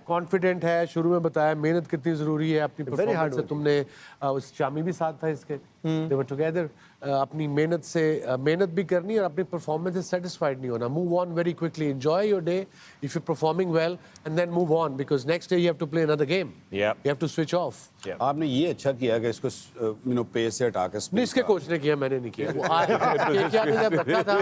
कॉन्फिडेंट है, शुरू में बताया मेहनत कितनी जरूरी है. अपनी परफॉर्मेंस से तुमने उस शामी भी साथ था इसके, दे वर टुगेदर. अपनी मेहनत से मेहनत भी करनी और अपनी परफॉर्मेंस से सेटिस्फाइड नहीं होना. Move on very quickly, enjoy your day if you performing well, and then move on, because next day you have to play another game. Yeah. You have to switch off. आपने ये अच्छा किया कि इसको पे से हटा के नहीं, इसके कोच ने किया, मैंने नहीं किया. वो KKR ने जब रखा था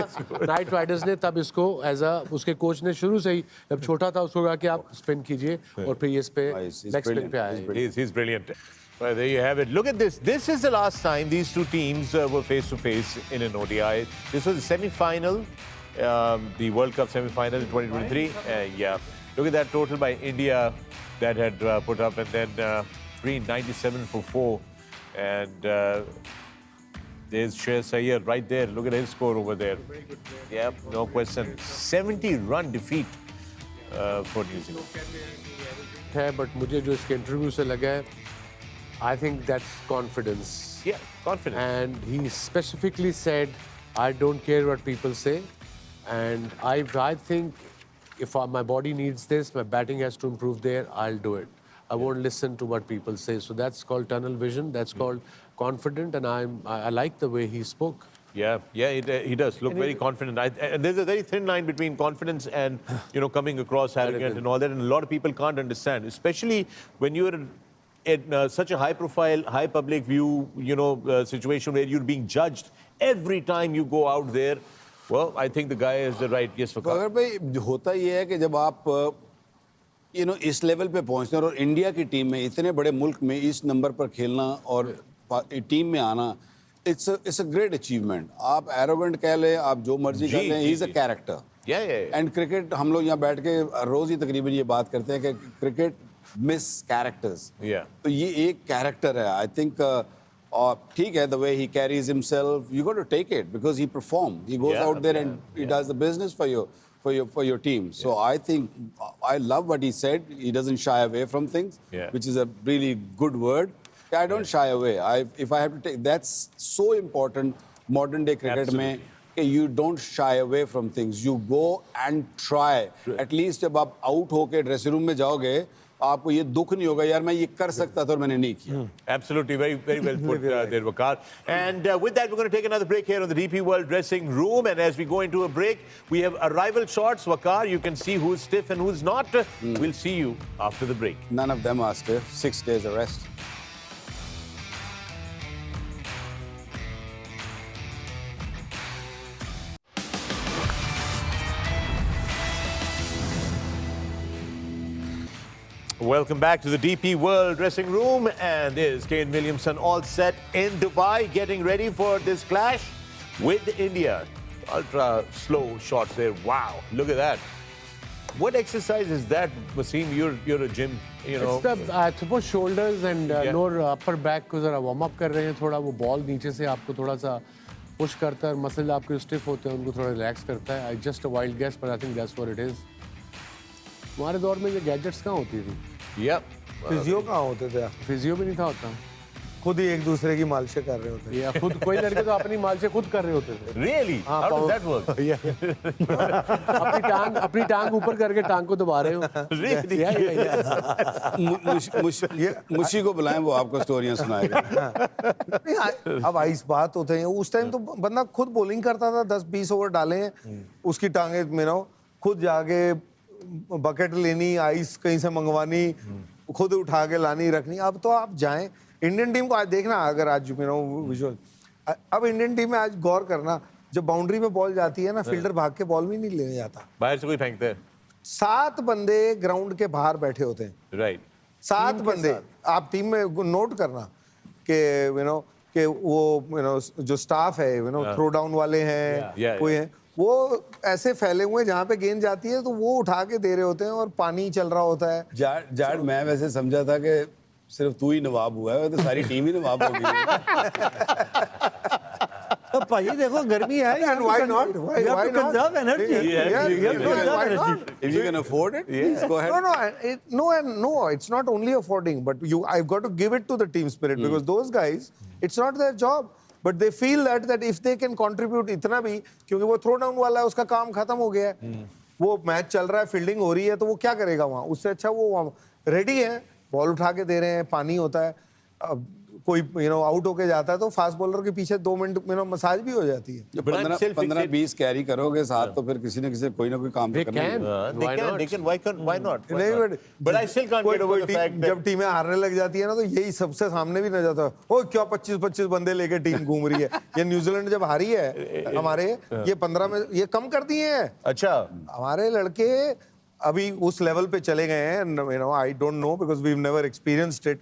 नाइट राइडर्स ने, तब इसको एज अ उसके कोच ने शुरू से ही, जब छोटा था उसको कहा कि आप स्पिन कीजिए, और फिर ये इस पे लेग स्पिन पे आए. He's brilliant. Well, there you have it. Look at this. This is the last time these two teams were face to face in an ODI. This was the semi-final, the World Cup semi-final in 2023. Yeah, look at that total by India that had put up, and then Green 97 for 4, and there's Shreyas Iyer right there. Look at his score over there. Yeah, no question. 70-run defeat for New Zealand. है, बट मुझे जो इसके इंटरव्यू से लगा है, I think that's confidence. Yeah, confident. And he specifically said, I don't care what people say, and I think if my body needs this, my batting has to improve there, I'll do it. I won't listen to what people say. So that's called tunnel vision. That's called confident, and I like the way he spoke. Yeah, he does look very confident. And there's a very thin line between confidence and coming across arrogant and all that, and a lot of people can't understand, especially when you're in such a high-profile, high public view, situation where you're being judged every time you go out there. Well, I think the guy is the right. Yes, तो अगर भाई होता ये है कि जब आप इस लेवल पे पहुंचते हैं और इंडिया की टीम में, इतने बड़े मुल्क में इस नंबर पर खेलना और टीम में आना, इट्स अ ग्रेट अचीवमेंट. आप एरोगेंट कह लें, आप जो मर्जी कह लें, ही is a character. And cricket, हम लोग यहाँ बैठ के रोज ही तकरीबन ये बात करते हैं कि क्रिकेट मिस कैरेक्टर्स. तो ये एक कैरेक्टर है. आई थिंक ठीक है, the way he carries himself, you got to take it because he perform, he goes out there and he does the business for your team. So I think I love what he said. He doesn't shy away from things, which is a really good word. I don't shy away. If I have to take, that's so important modern day cricket में कि you don't shy away from things. You go and try. At least जब आप out होके dressing room में जाओगे, आपको ये दुख नहीं होगा यार मैं ये कर सकता था और मैंने नहीं किया. Absolutely, very, very well put there, Waqar. And with that, we're going to take another break here on the DP World dressing room. And as we go into a break, we have arrival shots. Waqar, you can see who's stiff and who's not. We'll see you after the break. None of them are stiff. 6 days arrest. Welcome back to the DP World dressing room, and there's Kane Williamson all set in Dubai, getting ready for this clash with India. Ultra slow shots there. Wow, look at that. What exercise is that, Wasim? You're a gym, you know. It's the I suppose shoulders and Yeah. lower upper back को जरा warm up कर रहे हैं थोड़ा वो ball नीचे से आपको थोड़ा सा push करता है और muscle आपके stiff होते हैं उनको थोड़ा relax करता है. Just a wild guess, but I think that's what it is. हमारे दौर में ये gadgets कहाँ होती थी? Yep. फिजियो कहाँ होते थे? फिजियो भी नहीं था होता. खुद ही एक दूसरे की मालिशें कर रहे होते थे. या खुद कोई लड़के तो अपनी मालिशें खुद कर रहे होते थे. Really? How does that work? अपनी टांग ऊपर करके टांग को दबा रहे हो. Really? मुशी को बुलाएं, वो आपको स्टोरियां सुनाएगा. नहीं, अब आइस बात होते हैं. उस टाइम तो बंदा खुद बॉलिंग करता था, 10-20 ओवर डाले हैं, उसकी टांगे खुद जाके बकेट लेनी, आइस कहीं से मंगवानी, खुद उठा के लानी रखनी. अब तो आप जाएं इंडियन टीम को आज देखना, अगर आज विजुअल अब इंडियन टीम में आज गौर करना, जब बाउंड्री में बॉल जाती है ना, फील्डर भाग के बॉल भी नहीं लेने जाता. बाहर से कोई फेंकता है. 7 बंदे ग्राउंड के बाहर बैठे होते हैं. Right. 7 बंदे आप टीम में नोट करना कि कि वो जो स्टाफ है थ्रो डाउन वाले हैं, Yeah, कोई है, वो ऐसे फैले हुए जहाँ पे गेंद जाती है तो वो उठा के दे रहे होते हैं और पानी चल रहा होता है. जाट मैं वैसे समझा था कि सिर्फ तू ही नवाब हुआ है, तो सारी टीम ही नवाब हो गई. तो भाई देखो गर्मी है. And why not? Why not? Conserve energy. Yeah, You have to conserve why energy. not? If you can afford it, please go ahead. No, it's not only affording, but I've got to give it to the team spirit because those guys, it's not their job, but they feel that if they can contribute इतना भी, क्योंकि वो थ्रो डाउन वाला है, उसका काम खत्म हो गया है, वो मैच चल रहा है, फील्डिंग हो रही है, तो वो क्या करेगा वहाँ? उससे अच्छा वो वहाँ रेडी है, बॉल उठा के दे रहे हैं, पानी होता है. अब कोई आउट होके जाता है तो फास्ट बॉलर के पीछे 2 मिनट मसाज भी हो जाती है. जब But I'm still 15-20 कैरी करोगे साथ, तो फिर किसी न किसी कोई ना कोई काम तो They करना ही can. है. They can. Why not? नहीं, But I still can't get over the fact that जब टीमें हारने लग जाती है ना, तो यही सबसे सामने भी न जाता है. ओ क्या 25-25 बंदे लेके टीम घूम रही है. ये न्यूजीलैंड जब हारी है हमारे, ये 15 में ये कम कर दिए हैं. अच्छा. हमारे लड़के अभी उस लेवल पे चले गए हैं. I don't know because we have never experienced it.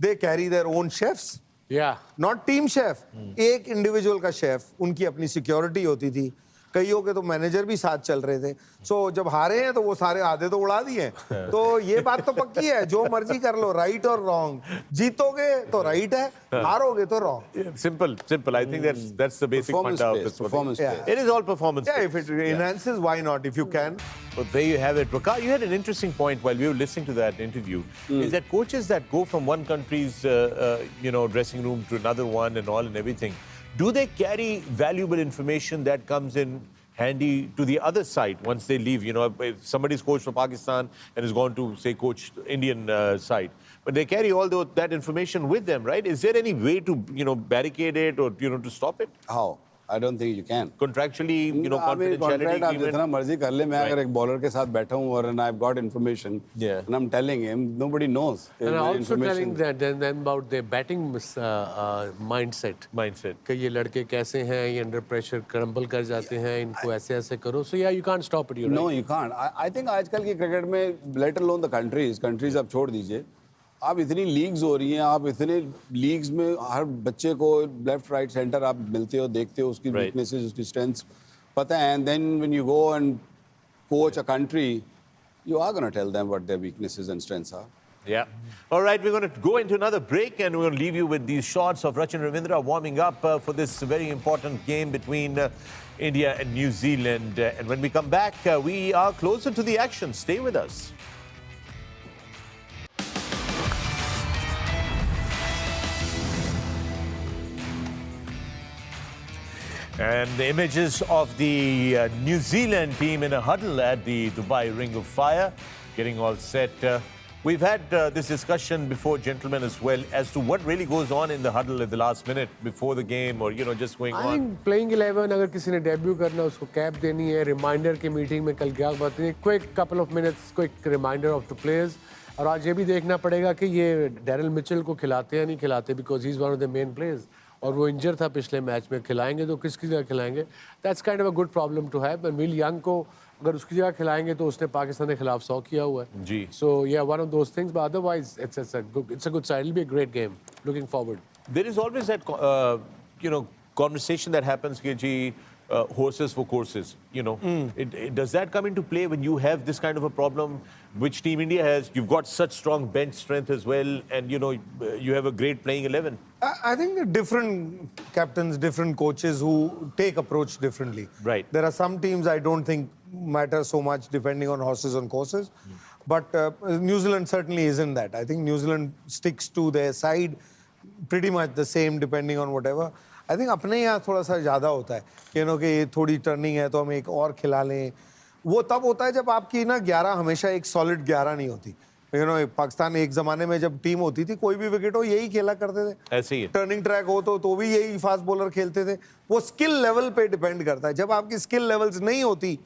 They carry their own chefs, Yeah. Not team chef. एक इंडिविजुअल का शेफ, उनकी अपनी सिक्योरिटी होती थी. कईयों के तो मैनेजर भी साथ चल रहे थे. सो जब हारे हैं तो वो सारे आधे तो उड़ा दिए. तो ये बात तो पक्की है, जो मर्जी कर लो, राइट और रॉन्ग. जीतोगे तो राइट है, हारोगे तो wrong. Simple. I think that's the basic Performance funda of based, this one. performance Yeah. based. It is all performance. Yeah, if it enhances, why not? If you can. Well, there you have it. Waqar, you had an interesting point while we were listening to that interview. Is that coaches that go from one country's dressing room to another one and all and everything, do they carry valuable information that comes in handy to the other side once they leave? If somebody's coached for Pakistan and has gone to, say, coach Indian side, but they carry all that information with them, right? Is there any way to, barricade it or, to stop it? How? I don't think you can. Contractually, contract confidentiality आप agreement? जितना मर्जी कर ले. मैं अगर एक बॉलर के साथ बैठा हूँ और I've got information Yeah. and I'm telling him, nobody knows. And also telling them about their batting mindset. कि ये लड़के कैसे हैं, ये अंडर प्रेशर क्रम्बल कर जाते हैं, इनको ऐसे ऐसे करो. So yeah, you can't stop it. You're No, right. you can't. I think आजकल की क्रिकेट में, let alone the countries आप छोड़ दीजिए. आप इतनी लीग्स हो रही हैं, आप इतने लीग्स में हर बच्चे को लेफ्ट राइट सेंटर आप मिलते हो, देखते हो उसकी वीकनेसेस, उसकी स्ट्रेंथ्स पता है. And then when you go and coach a country, you are going to tell them what their weaknesses and strengths are. Yeah. All right, we're going to go into another break and we're going to leave you with these shots of Rachin Ravindra warming up for this very important game between India and New Zealand. And when we come back, we are closer to the action. Stay with us. And the images of the New Zealand team in a huddle at the Dubai Ring of Fire, getting all set. We've had this discussion before, gentlemen, as well, as to what really goes on in the huddle at the last minute before the game, or just going I on. think playing 11, अगर किसी ने डेब्यू करना, उसको कैप देनी है. रिमाइंडर की मीटिंग में कल क्या बात है, quick couple of minutes, quick reminder of the players. और आज ये भी देखना पड़ेगा कि ये डैरल मिचेल को खिलाते या नहीं खिलाते, because he's one of the main players. और वो इंजर था पिछले मैच में. खिलाएंगे तो किसकी जगह खिलाएंगे? That's kind of a good problem to have. And Will Young को अगर उसकी जगह खिलाएंगे तो उसने पाकिस्तान के खिलाफ 100 किया हुआ है जी। So yeah, one of those things, but otherwise it's a good side. It'll be a great game. Looking forward. There is always that, conversation that happens, G, horses for courses. Does that come into play when you have this kind of a problem, which Team India has? You've got such strong bench strength as well, and you have a great playing 11. I think the different captains, different coaches who take approach differently. Right. There are some teams I don't think matter so much depending on horses and courses. But New Zealand certainly isn't that. I think New Zealand sticks to their side pretty much the same depending on whatever. I think अपने यहाँ थोड़ा सा ज़्यादा होता है कि ये थोड़ी टर्निंग है तो हम एक और खिला लें. वो तब होता है जब आपकी ना 11 हमेशा एक सॉलिड 11 नहीं होती. पाकिस्तान एक ज़माने में जब टीम होती थी, कोई भी विकेट हो यही खेला करते थे. ऐसे ही है. टर्निंग ट्रैक हो तो भी यही फास्ट बॉलर खेलते थे. वो स्किल लेवल पे डिपेंड करता है. जब आपकी स्किल लेवल्स नहीं होती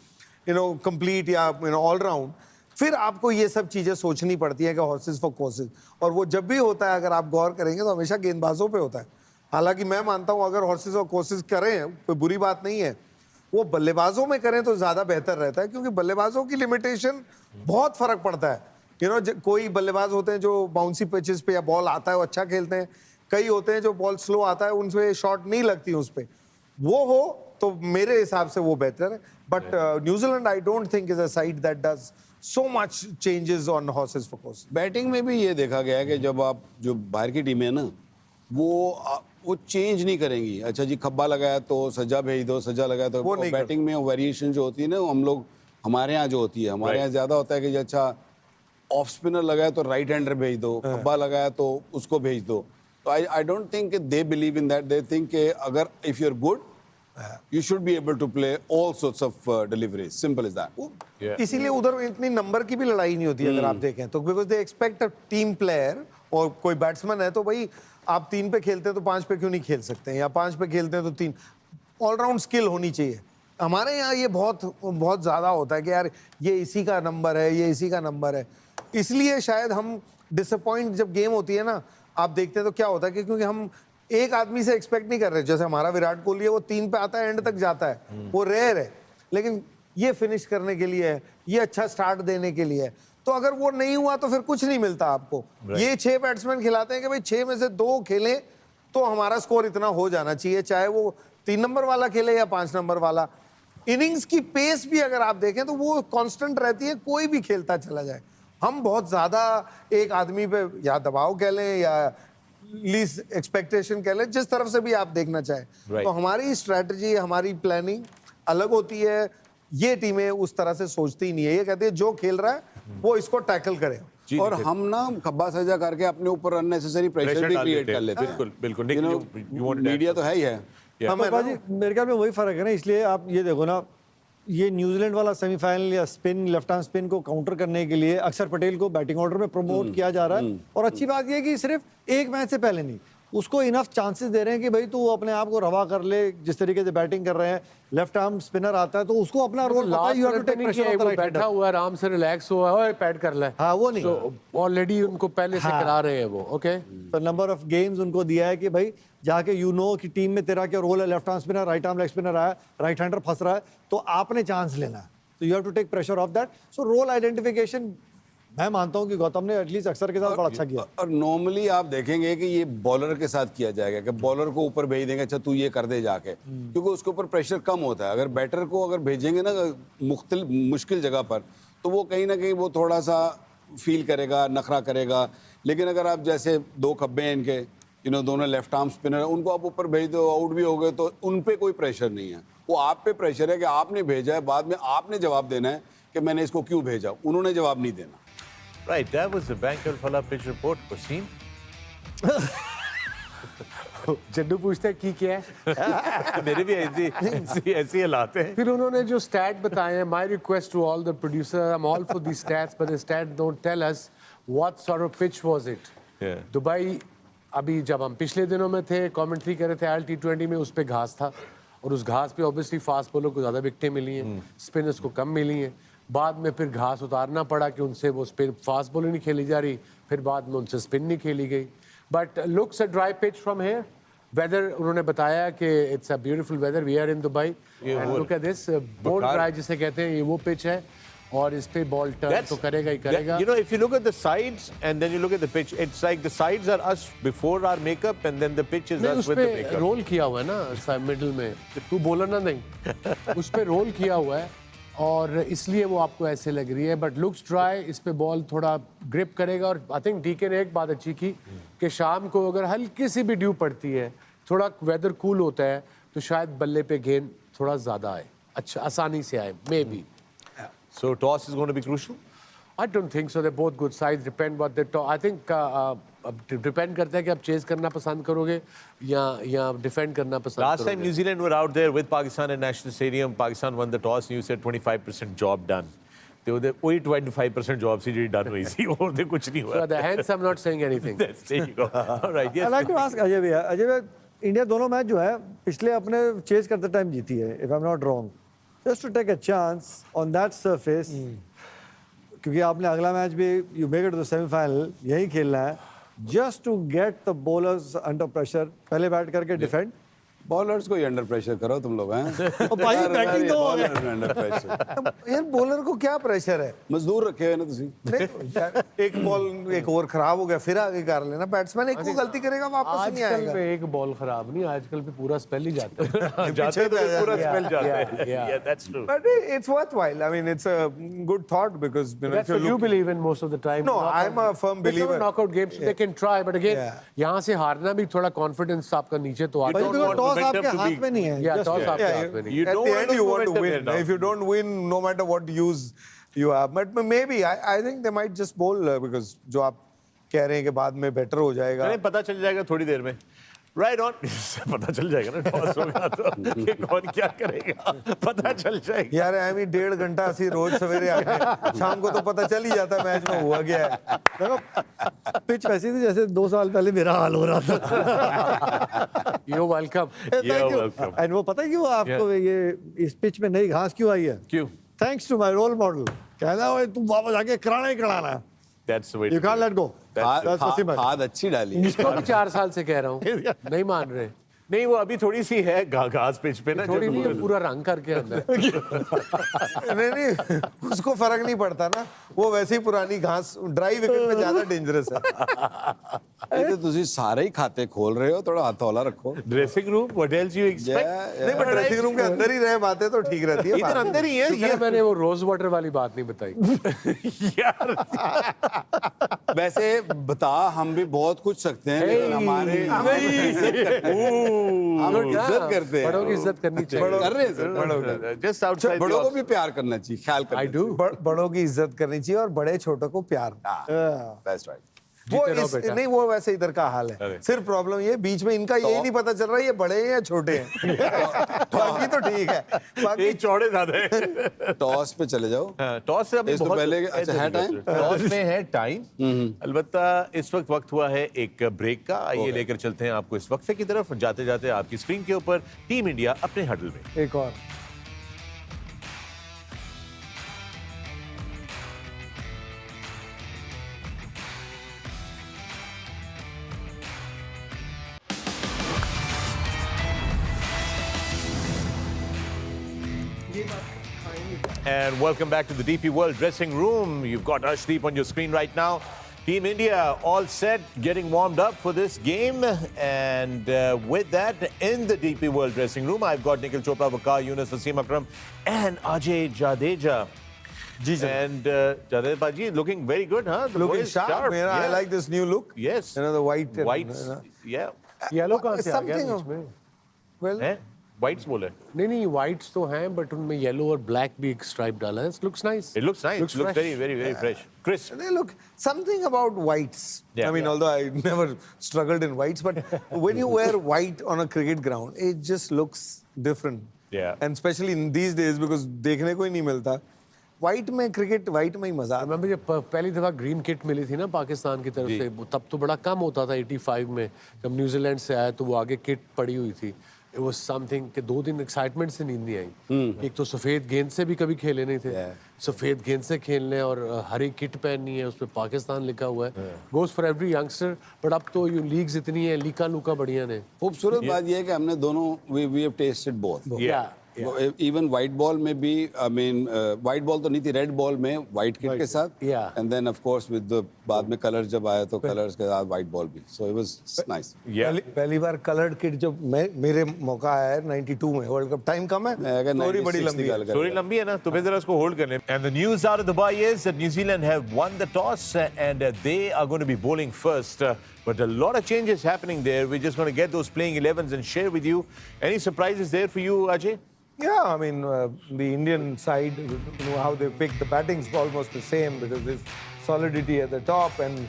कंप्लीट या ऑलराउंड, फिर आपको ये सब चीज़ें सोचनी पड़ती है कि हॉर्सेस फॉर कोर्सेज. और वो जब भी होता है, अगर आप गौर करेंगे तो हमेशा गेंदबाजों पे होता है. हालांकि मैं मानता हूं अगर हॉर्सेस और कोर्सेज करें कोई बुरी बात नहीं है, वो बल्लेबाजों में करें तो ज़्यादा बेहतर रहता है, क्योंकि बल्लेबाजों की लिमिटेशन बहुत फ़र्क पड़ता है. कोई बल्लेबाज होते हैं जो बाउंसी पिचेस पे या बॉल आता है वो अच्छा खेलते हैं. कई होते हैं जो बॉल स्लो आता है उनसे शॉट नहीं लगती उस पर. वो हो तो मेरे हिसाब से वो बेहतर है. But New Zealand I don't think is a side that does so much changes on horses for courses. Batting में भी ये देखा गया है कि जब आप जो बाहर की टीमें है ना, वो चेंज नहीं करेंगी. अच्छा जी, खब्बा लगाया तो सजा भेज दो, सजा लगाया तो वो नहीं बैटिंग में वेरिएशन जो होती है ना, हम लोग हमारे यहाँ जो होती है, हमारे यहाँ ज़्यादा होता है कि अच्छा ऑफ स्पिनर लगाया तो राइट हैंडर भेज दो, खब्बा लगाया तो उसको भेज दो. तो I don't think they believe in that. They think अगर if you are good you should be able to play all sorts of deliveries. Simple as that. इसीलिए उधर इतनी नंबर की भी लड़ाई नहीं होती अगर आप देखें तो, because they expect a team player. और कोई बैट्समैन है तो भाई आप 3 पे खेलते हैं तो 5 पे क्यों नहीं खेल सकते हैं, या 5 पे खेलते हैं तो 3. ऑलराउंड स्किल होनी चाहिए. हमारे यहाँ ये बहुत बहुत ज़्यादा होता है कि यार ये इसी का नंबर है, ये इसी का नंबर है. इसलिए शायद हम डिसअपॉइंट जब गेम होती है ना, आप देखते हैं तो क्या होता है कि क्योंकि हम एक आदमी से एक्सपेक्ट नहीं कर रहे. जैसे हमारा विराट कोहली है, वो 3 पे आता है, एंड तक जाता है, वो रेयर है. लेकिन ये फिनिश करने के लिए है, ये अच्छा स्टार्ट देने के लिए है. तो अगर वो नहीं हुआ तो फिर कुछ नहीं मिलता आपको. ये 6 बैट्समैन खिलाते हैं कि भाई 6 में से 2 खेलें तो हमारा स्कोर इतना हो जाना चाहिए, चाहे वो 3 नंबर वाला खेले या 5 नंबर वाला. इनिंग्स की पेस भी अगर आप देखें तो वो कांस्टेंट रहती है, कोई भी खेलता चला जाए. हम बहुत ज़्यादा एक आदमी पे या दबाव कह लें या लीस्ट एक्सपेक्टेशन कह लें, जिस तरफ से भी आप देखना चाहें. तो हमारी स्ट्रैटेजी, हमारी प्लानिंग अलग होती है. ये टीमें उस तरह से सोचती ही नहीं है. ये कहते हैं जो खेल रहा है वो इसको टैकल करे. और हम ना खब्बा सजा करके अपने ऊपर अननेसेसरी प्रेशर भी क्रिएट कर लेते हैं. बिल्कुल. मीडिया तो है ही है. बाजी मेरे ख्याल में वही फर्क है ना. इसलिए आप ये देखो ना, ये न्यूजीलैंड वाला सेमीफाइनल या स्पिन, लेफ्ट आर्म स्पिन को काउंटर करने के लिए अक्षर पटेल को बैटिंग ऑर्डर में प्रमोट किया जा रहा है. और अच्छी बात यह है कि सिर्फ एक मैच से पहले नहीं, उसको इनफ चांसेस दे रहे हैं कि भाई तू अपने आप को रवा कर ले. जिस तरीके से बैटिंग कर रहे हैं, लेफ्ट आर्म स्पिनर आता है तो उसको अपना रोल पता है. You have to take pressure off the right hander. बैठा हुआ है आराम से, रिलैक्स हुआ है, पैड कर ले. हाँ, वो नहीं. तो ऑलरेडी उनको पहले से करा रहे हैं वो. ओके, तो नंबर ऑफ गेम्स उनको दिया है कि भाई जाके कि टीम में तेरा क्या रोल है. Left arm spinner, right arm leg spinner आया, राइट हैंडर फंस रहा है, तो आपने चांस लेना है. तो you have to take pressure off that. So role identification मैं मानता हूँ कि गौतम ने एटलीस्ट अक्सर के साथ बड़ा अच्छा किया. और नॉर्मली आप देखेंगे कि ये बॉलर के साथ किया जाएगा कि बॉलर को ऊपर भेज देंगे, अच्छा तू ये कर दे जाके, क्योंकि उसके ऊपर प्रेशर कम होता है. अगर बैटर को अगर भेजेंगे ना मुश्किल जगह पर, तो वो कहीं ना कहीं वो थोड़ा सा फील करेगा, नखरा करेगा. लेकिन अगर आप जैसे 2 खब्बे हैं इनके, दोनों लेफ्ट आर्म स्पिनर, उनको आप ऊपर भेज दो, आउट भी हो गए तो उन पे कोई प्रेशर नहीं है. वो आप पे प्रेशर है कि आपने भेजा है, बाद में आपने जवाब देना है कि मैंने इसको क्यों भेजा. उन्होंने जवाब नहीं देना. Right, that was the Banker Fala pitch report. Wasim? Jaddu पूछते हैं की क्या है. मेरे भी ऐसी हालात हैं. फिर उन्होंने जो स्टैट बताए हैं, my request to all the producer, I am all for the stats, but the stat don't tell us what sort of pitch was it. Dubai, अभी जब हम पिछले दिनों में थे, कमेंट्री कर रहे थे आयल T20 में, उस पे घास था, और उस घास पे ऑब्वियसली फास्ट बॉलर को ज़्यादा विकेटें मिली हैं, स्पिनर्स को कम मिली हैं. बाद में फिर घास उतारना पड़ा कि उनसे वो स्पिन, फास्ट बॉलिंग नहीं खेली जा रही, फिर बाद में उनसे स्पिन नहीं खेली गई. But looks a dry pitch from here. Weather उन्होंने बताया कि it's a beautiful weather, we are in Dubai and look at this board dry जिसे कहते हैं, ये वो पिच है और इस पे बॉल टर्न तो करेगा ही करेगा. You know, if you look at the sides and then you look at the pitch, it's like the sides are us before our makeup and then the pitch is नहीं, us उस with the पे makeup. रोल किया हुआ है ना मिडिल में, तू बोला ना नहीं उस पे रोल किया हुआ है और इसलिए वो आपको ऐसे लग रही है. बट लुक्स ड्राई, इस पे बॉल थोड़ा ग्रिप करेगा. और आई थिंक डीके ने एक बात अच्छी की कि शाम को अगर हल्की सी भी ड्यू पड़ती है, थोड़ा वेदर कूल होता है, तो शायद बल्ले पे गेंद थोड़ा ज्यादा आए, अच्छा आसानी से आए, may be. So toss is going to be crucial? I don't think so. They're both good sides. Depend what they talk. I think depend करता है कि आप चेज करना पसंद करोगे या डिफेंड करना पसंद Last करोगे. time New Zealand were out there with Pakistan at National Stadium, Pakistan won the toss and you said 25% job done. ਤੇ ਉਹਦੇ ਉਹੀ 25% job ਸੀ ਜਿਹੜੀ ਡਨ ਹੋਈ ਸੀ, ਹੋਰ ਤੇ ਕੁਝ ਨਹੀਂ So ਹੋਇਆ. at the hence I'm not saying anything. There you go. All right, yes. I'd like to ask Ajay भैया, इंडिया दोनों मैच जो है पिछले अपने चेज करते टाइम जीती है, if I'm not wrong. Just to take a chance on that surface, क्योंकि आपने अगला मैच भी you make it to the semi-final यही खेलना है, just to get the bowlers under pressure, पहले बैट करके डिफेंड. बॉलर्स को ही अंडर प्रेशर करो तुम लोग हैं. भाई बैटिंग तो हो गया. अंडर प्रेशर यार बॉलर को क्या प्रेशर है? मजदूर रखे हुए ना तुसी. नहीं, यार, एक बॉल एक ओवर खराब हो गया, फिर आगे कर लेना. बैट्समैन एक को गलती करेगा वापस नहीं आजकल आएगा. पे एक बॉल खराब नहीं, आजकल पे पूरा स्पेल ही जाता है. जाते तो पूरा स्पेल जाता है. yeah. Yeah, that's true. But it's worthwhile. I mean, it's a good thought because you know, That's if what you look- believe in most of the time. No, I'm a firm believer. Knockout games they can try, but again, Yeah. यहाँ से हारना भी थोड़ा कॉन्फिडेंस आपका नीचे तो आता भाई don't देखो want टॉस momentum आपके to हाथ be- में नहीं है. Yeah, Just- toss आपके yeah, हाथ में नहीं. You At don't the want end the you want to momentum win. there now. If you don't win, no matter what use you have, but maybe I think they might just bowl because जो आप कह रहे हैं कि बाद में बेटर हो जाएगा. चलें, पता चल जाएगा थोड़ी देर में. Right on. पता चल जाएगा ना टॉस होगा तो कि कौन क्या करेगा, पता चल जाएगा. यार एमी 1.5 घंटा ऐसे रोज सवेरे आते, शाम को तो पता चल ही जाता मैच में हुआ क्या है. देखो पिच वैसी थी जैसे 2 साल पहले मेरा हाल हो रहा था. You're welcome. You're welcome. And वो पता है क्यों आपको ये इस पिच में नई घास क्यों आई है? क्यों? Thanks to my role model. कहना है तुम वापस आके कराना ही कराना है. That's the way. You to can't do it. Let go. That's for Simon. खाद अच्छी डाली. इसको भी 4 साल से कह रहा हूँ, नहीं मान रहे. नहीं, वो अभी थोड़ी सी है घास पिच पे ना. थोड़ी जब नहीं, पूरा रंग करके अंदर. नहीं उसको फर्क नहीं पड़ता ना, वो वैसे ही पुरानी घास ड्राई विकेट पे ज्यादा डेंजरस है. ये तो तुसी सारे ही खाते खोल रहे हो, थोड़ा हथौला रखो. Dressing room, what else you expect? नहीं बट ड्रेसिंग रूम के अंदर ही रहे बातें तो ठीक रहती है. इधर अंदर ही है ये मैंने वो रोज वाटर वाली बात नहीं बताई. यार. वैसे बता हम भी बहुत कुछ सकते हैं लेकिन हमारे हम इज्जत करते हैं. बड़ों की इज्जत करनी चाहिए. कर रहे हैं सर. Just outside the बड़ों को off- भी प्यार करना चाहिए, ख्याल करना I do. बड़ों की इज्जत करनी चाहिए और बड़े छोटों को प्यार. That's right. वो जीते रहो इस बेटा. नहीं वो वैसे इधर का हाल है. अरे. सिर्फ प्रॉब्लम ये बीच में इनका यही नहीं पता चल रहा है ये बड़े हैं या छोटे हैं. बाकी तो ठीक है. बाकी ये चौड़े ज्यादा है. टॉस पे चले जाओ. टॉस से अभी इससे बहुत पहले अच्छा है टाइम. टॉस में है टाइम. अलबत्ता इस वक्त हुआ है एक ब्रेक का. आइए लेकर चलते हैं आपको इस वक्फे की तरफ. जाते जाते आपकी स्क्रीन के ऊपर टीम इंडिया अपने हडल में. एक और And welcome back to the DP World dressing room. You've got Arshdeep on your screen right now. Team India all set, getting warmed up for this game. And with that, in the DP World dressing room, I've got Nikhil Chopra, Waqar Yunus, Wasim Akram, and Ajay Jadeja. And Jadeja ji looking very good, huh? The boy looking is sharp. Yeah. I like this new look. Yes. You know the white. and, Whites. you know. Yeah. Yellow कहाँ से आ गया Something बीच of- में? Well, हैं? Whites बोले. नहीं नहीं, व्हाइट्स तो हैं बट उनमें येलो और ब्लैक भी एक स्ट्राइप डाला है. Looks nice. It looks nice. Looks fresh. very fresh. Crisp. they look something about whites. Yeah. I mean, although I never struggled in whites, but when you wear white on a cricket ground, it just looks different. Yeah. And especially in these days because देखने को ही नहीं मिलता. White में cricket white में ही मजा आता. मैं जब पहली दफा ग्रीन किट मिली थी ना पाकिस्तान की तरफ से, तब तो बड़ा कम होता था 85 में. जब न्यूजीलैंड से आया तो वो आगे किट पड़ी हुई थी. It was something कि 2 दिन एक्साइटमेंट से नींद नहीं आई। एक तो सफेद गेंद से भी कभी खेले नहीं थे, सफेद गेंद से खेलने और हरी किट पहननी है, उस पर पाकिस्तान लिखा हुआ है। Goes for every youngster. But अब तो ये लीग्स इतनी है, लीका लूका बढ़िया ने। खूबसूरत बात यह है कि हमने दोनों we have tested both. Even white ball में भी, आई मीन व्हाइट बॉल तो नहीं थी, रेड बॉल में व्हाइट किट के साथ, and then of course with बाद में कलर जब आया तो कलर्स के साथ व्हाइट बॉल भी, सो इट वाज नाइस। पहली बार कलर्ड किट जब मेरे मौका आया है 92 में, वर्ल्ड कप टाइम कम है, स्टोरी बड़ी लंबी है, स्टोरी लंबी है ना, तो मैं जरा उसको होल्ड कर लें। And the news out of Dubai is that New Zealand have one the toss and they are going to be bowling first, but a lot of changes happening there. We're just going to get those playing 11s and share with you. Any surprises there for you, Ajay? Yeah, I mean, the Indian side, you know, how they pick the batting's almost the same because there's solidity at the top and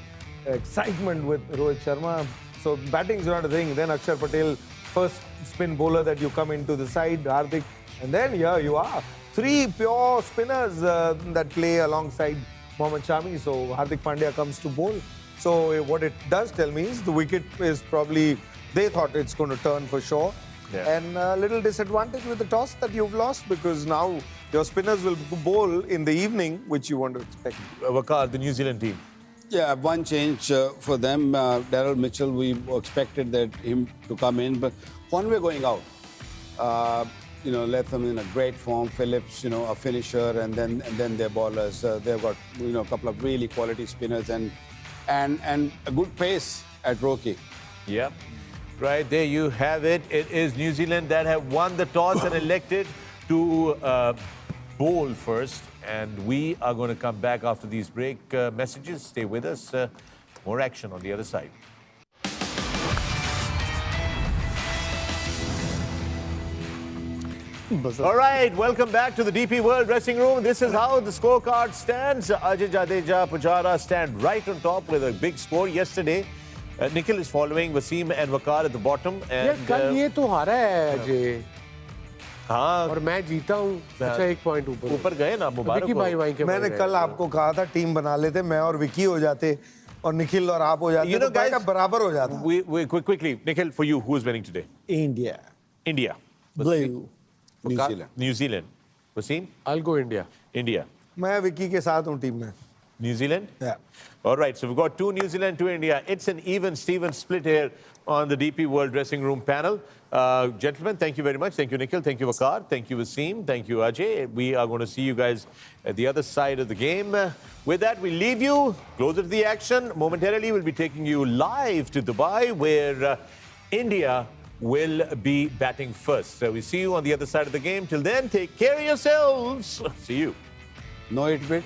excitement with Rohit Sharma. So batting's not a thing. Then Akshar Patel, first spin bowler that you come into the side, Hardik, and then here you are. 3 pure spinners that play alongside Mohammad Shami. So Hardik Pandya comes to bowl. So what it does tell me is the wicket is probably, they thought it's going to turn for sure. Yeah. And a little disadvantage with the toss that you've lost because now your spinners will bowl in the evening, which you want to expect. Waqar, the New Zealand team. Yeah, one change for them. Daryl Mitchell, we expected that him to come in, but Conway going out. You know, left them in a great form. Phillips, you know, a finisher, and then their bowlers. They've got, you know, a couple of really quality spinners and a good pace at Rocky. Yep. Right, there you have it. It is New Zealand that have won the toss and elected to bowl first. And we are going to come back after these break messages. Stay with us. More action on the other side. All right, welcome back to the DP World Dressing Room. This is how the scorecard stands. Ajay Jadeja, Pujara stand right on top with a big score yesterday. Nikhil is following Wasim and Waqar at the bottom. यार कल ये तो हारा है अजय, हाँ, और मैं जीता हूँ। अच्छा, 1 पॉइंट ऊपर गए ना, मुबारक विकी हो। भाई वहीं के मैंने कल आपको कहा था टीम बना लेते, मैं और विकी हो जाते और निखिल और आप हो जाते, You know, तो बैकअप guys, बराबर हो जाता। We quickly, Nikhil, for you, who is winning today? India. India. Blue. New Waqar? Zealand. New Zealand. Wasim? I'll go India. India. मैं विकी के साथ हूँ टीम में। New Zealand? Yeah. All right, so we've got 2 New Zealand, 2 India. It's an even-Steven split here on the DP World Dressing Room panel. Gentlemen, thank you very much. Thank you, Nikhil. Thank you, Waqar. Thank you, Wasim. Thank you, Ajay. We are going to see you guys at the other side of the game. With that, we leave you closer to the action. Momentarily, we'll be taking you live to Dubai, where India will be batting first. So we see you on the other side of the game. Till then, take care of yourselves. See you. No hit bit.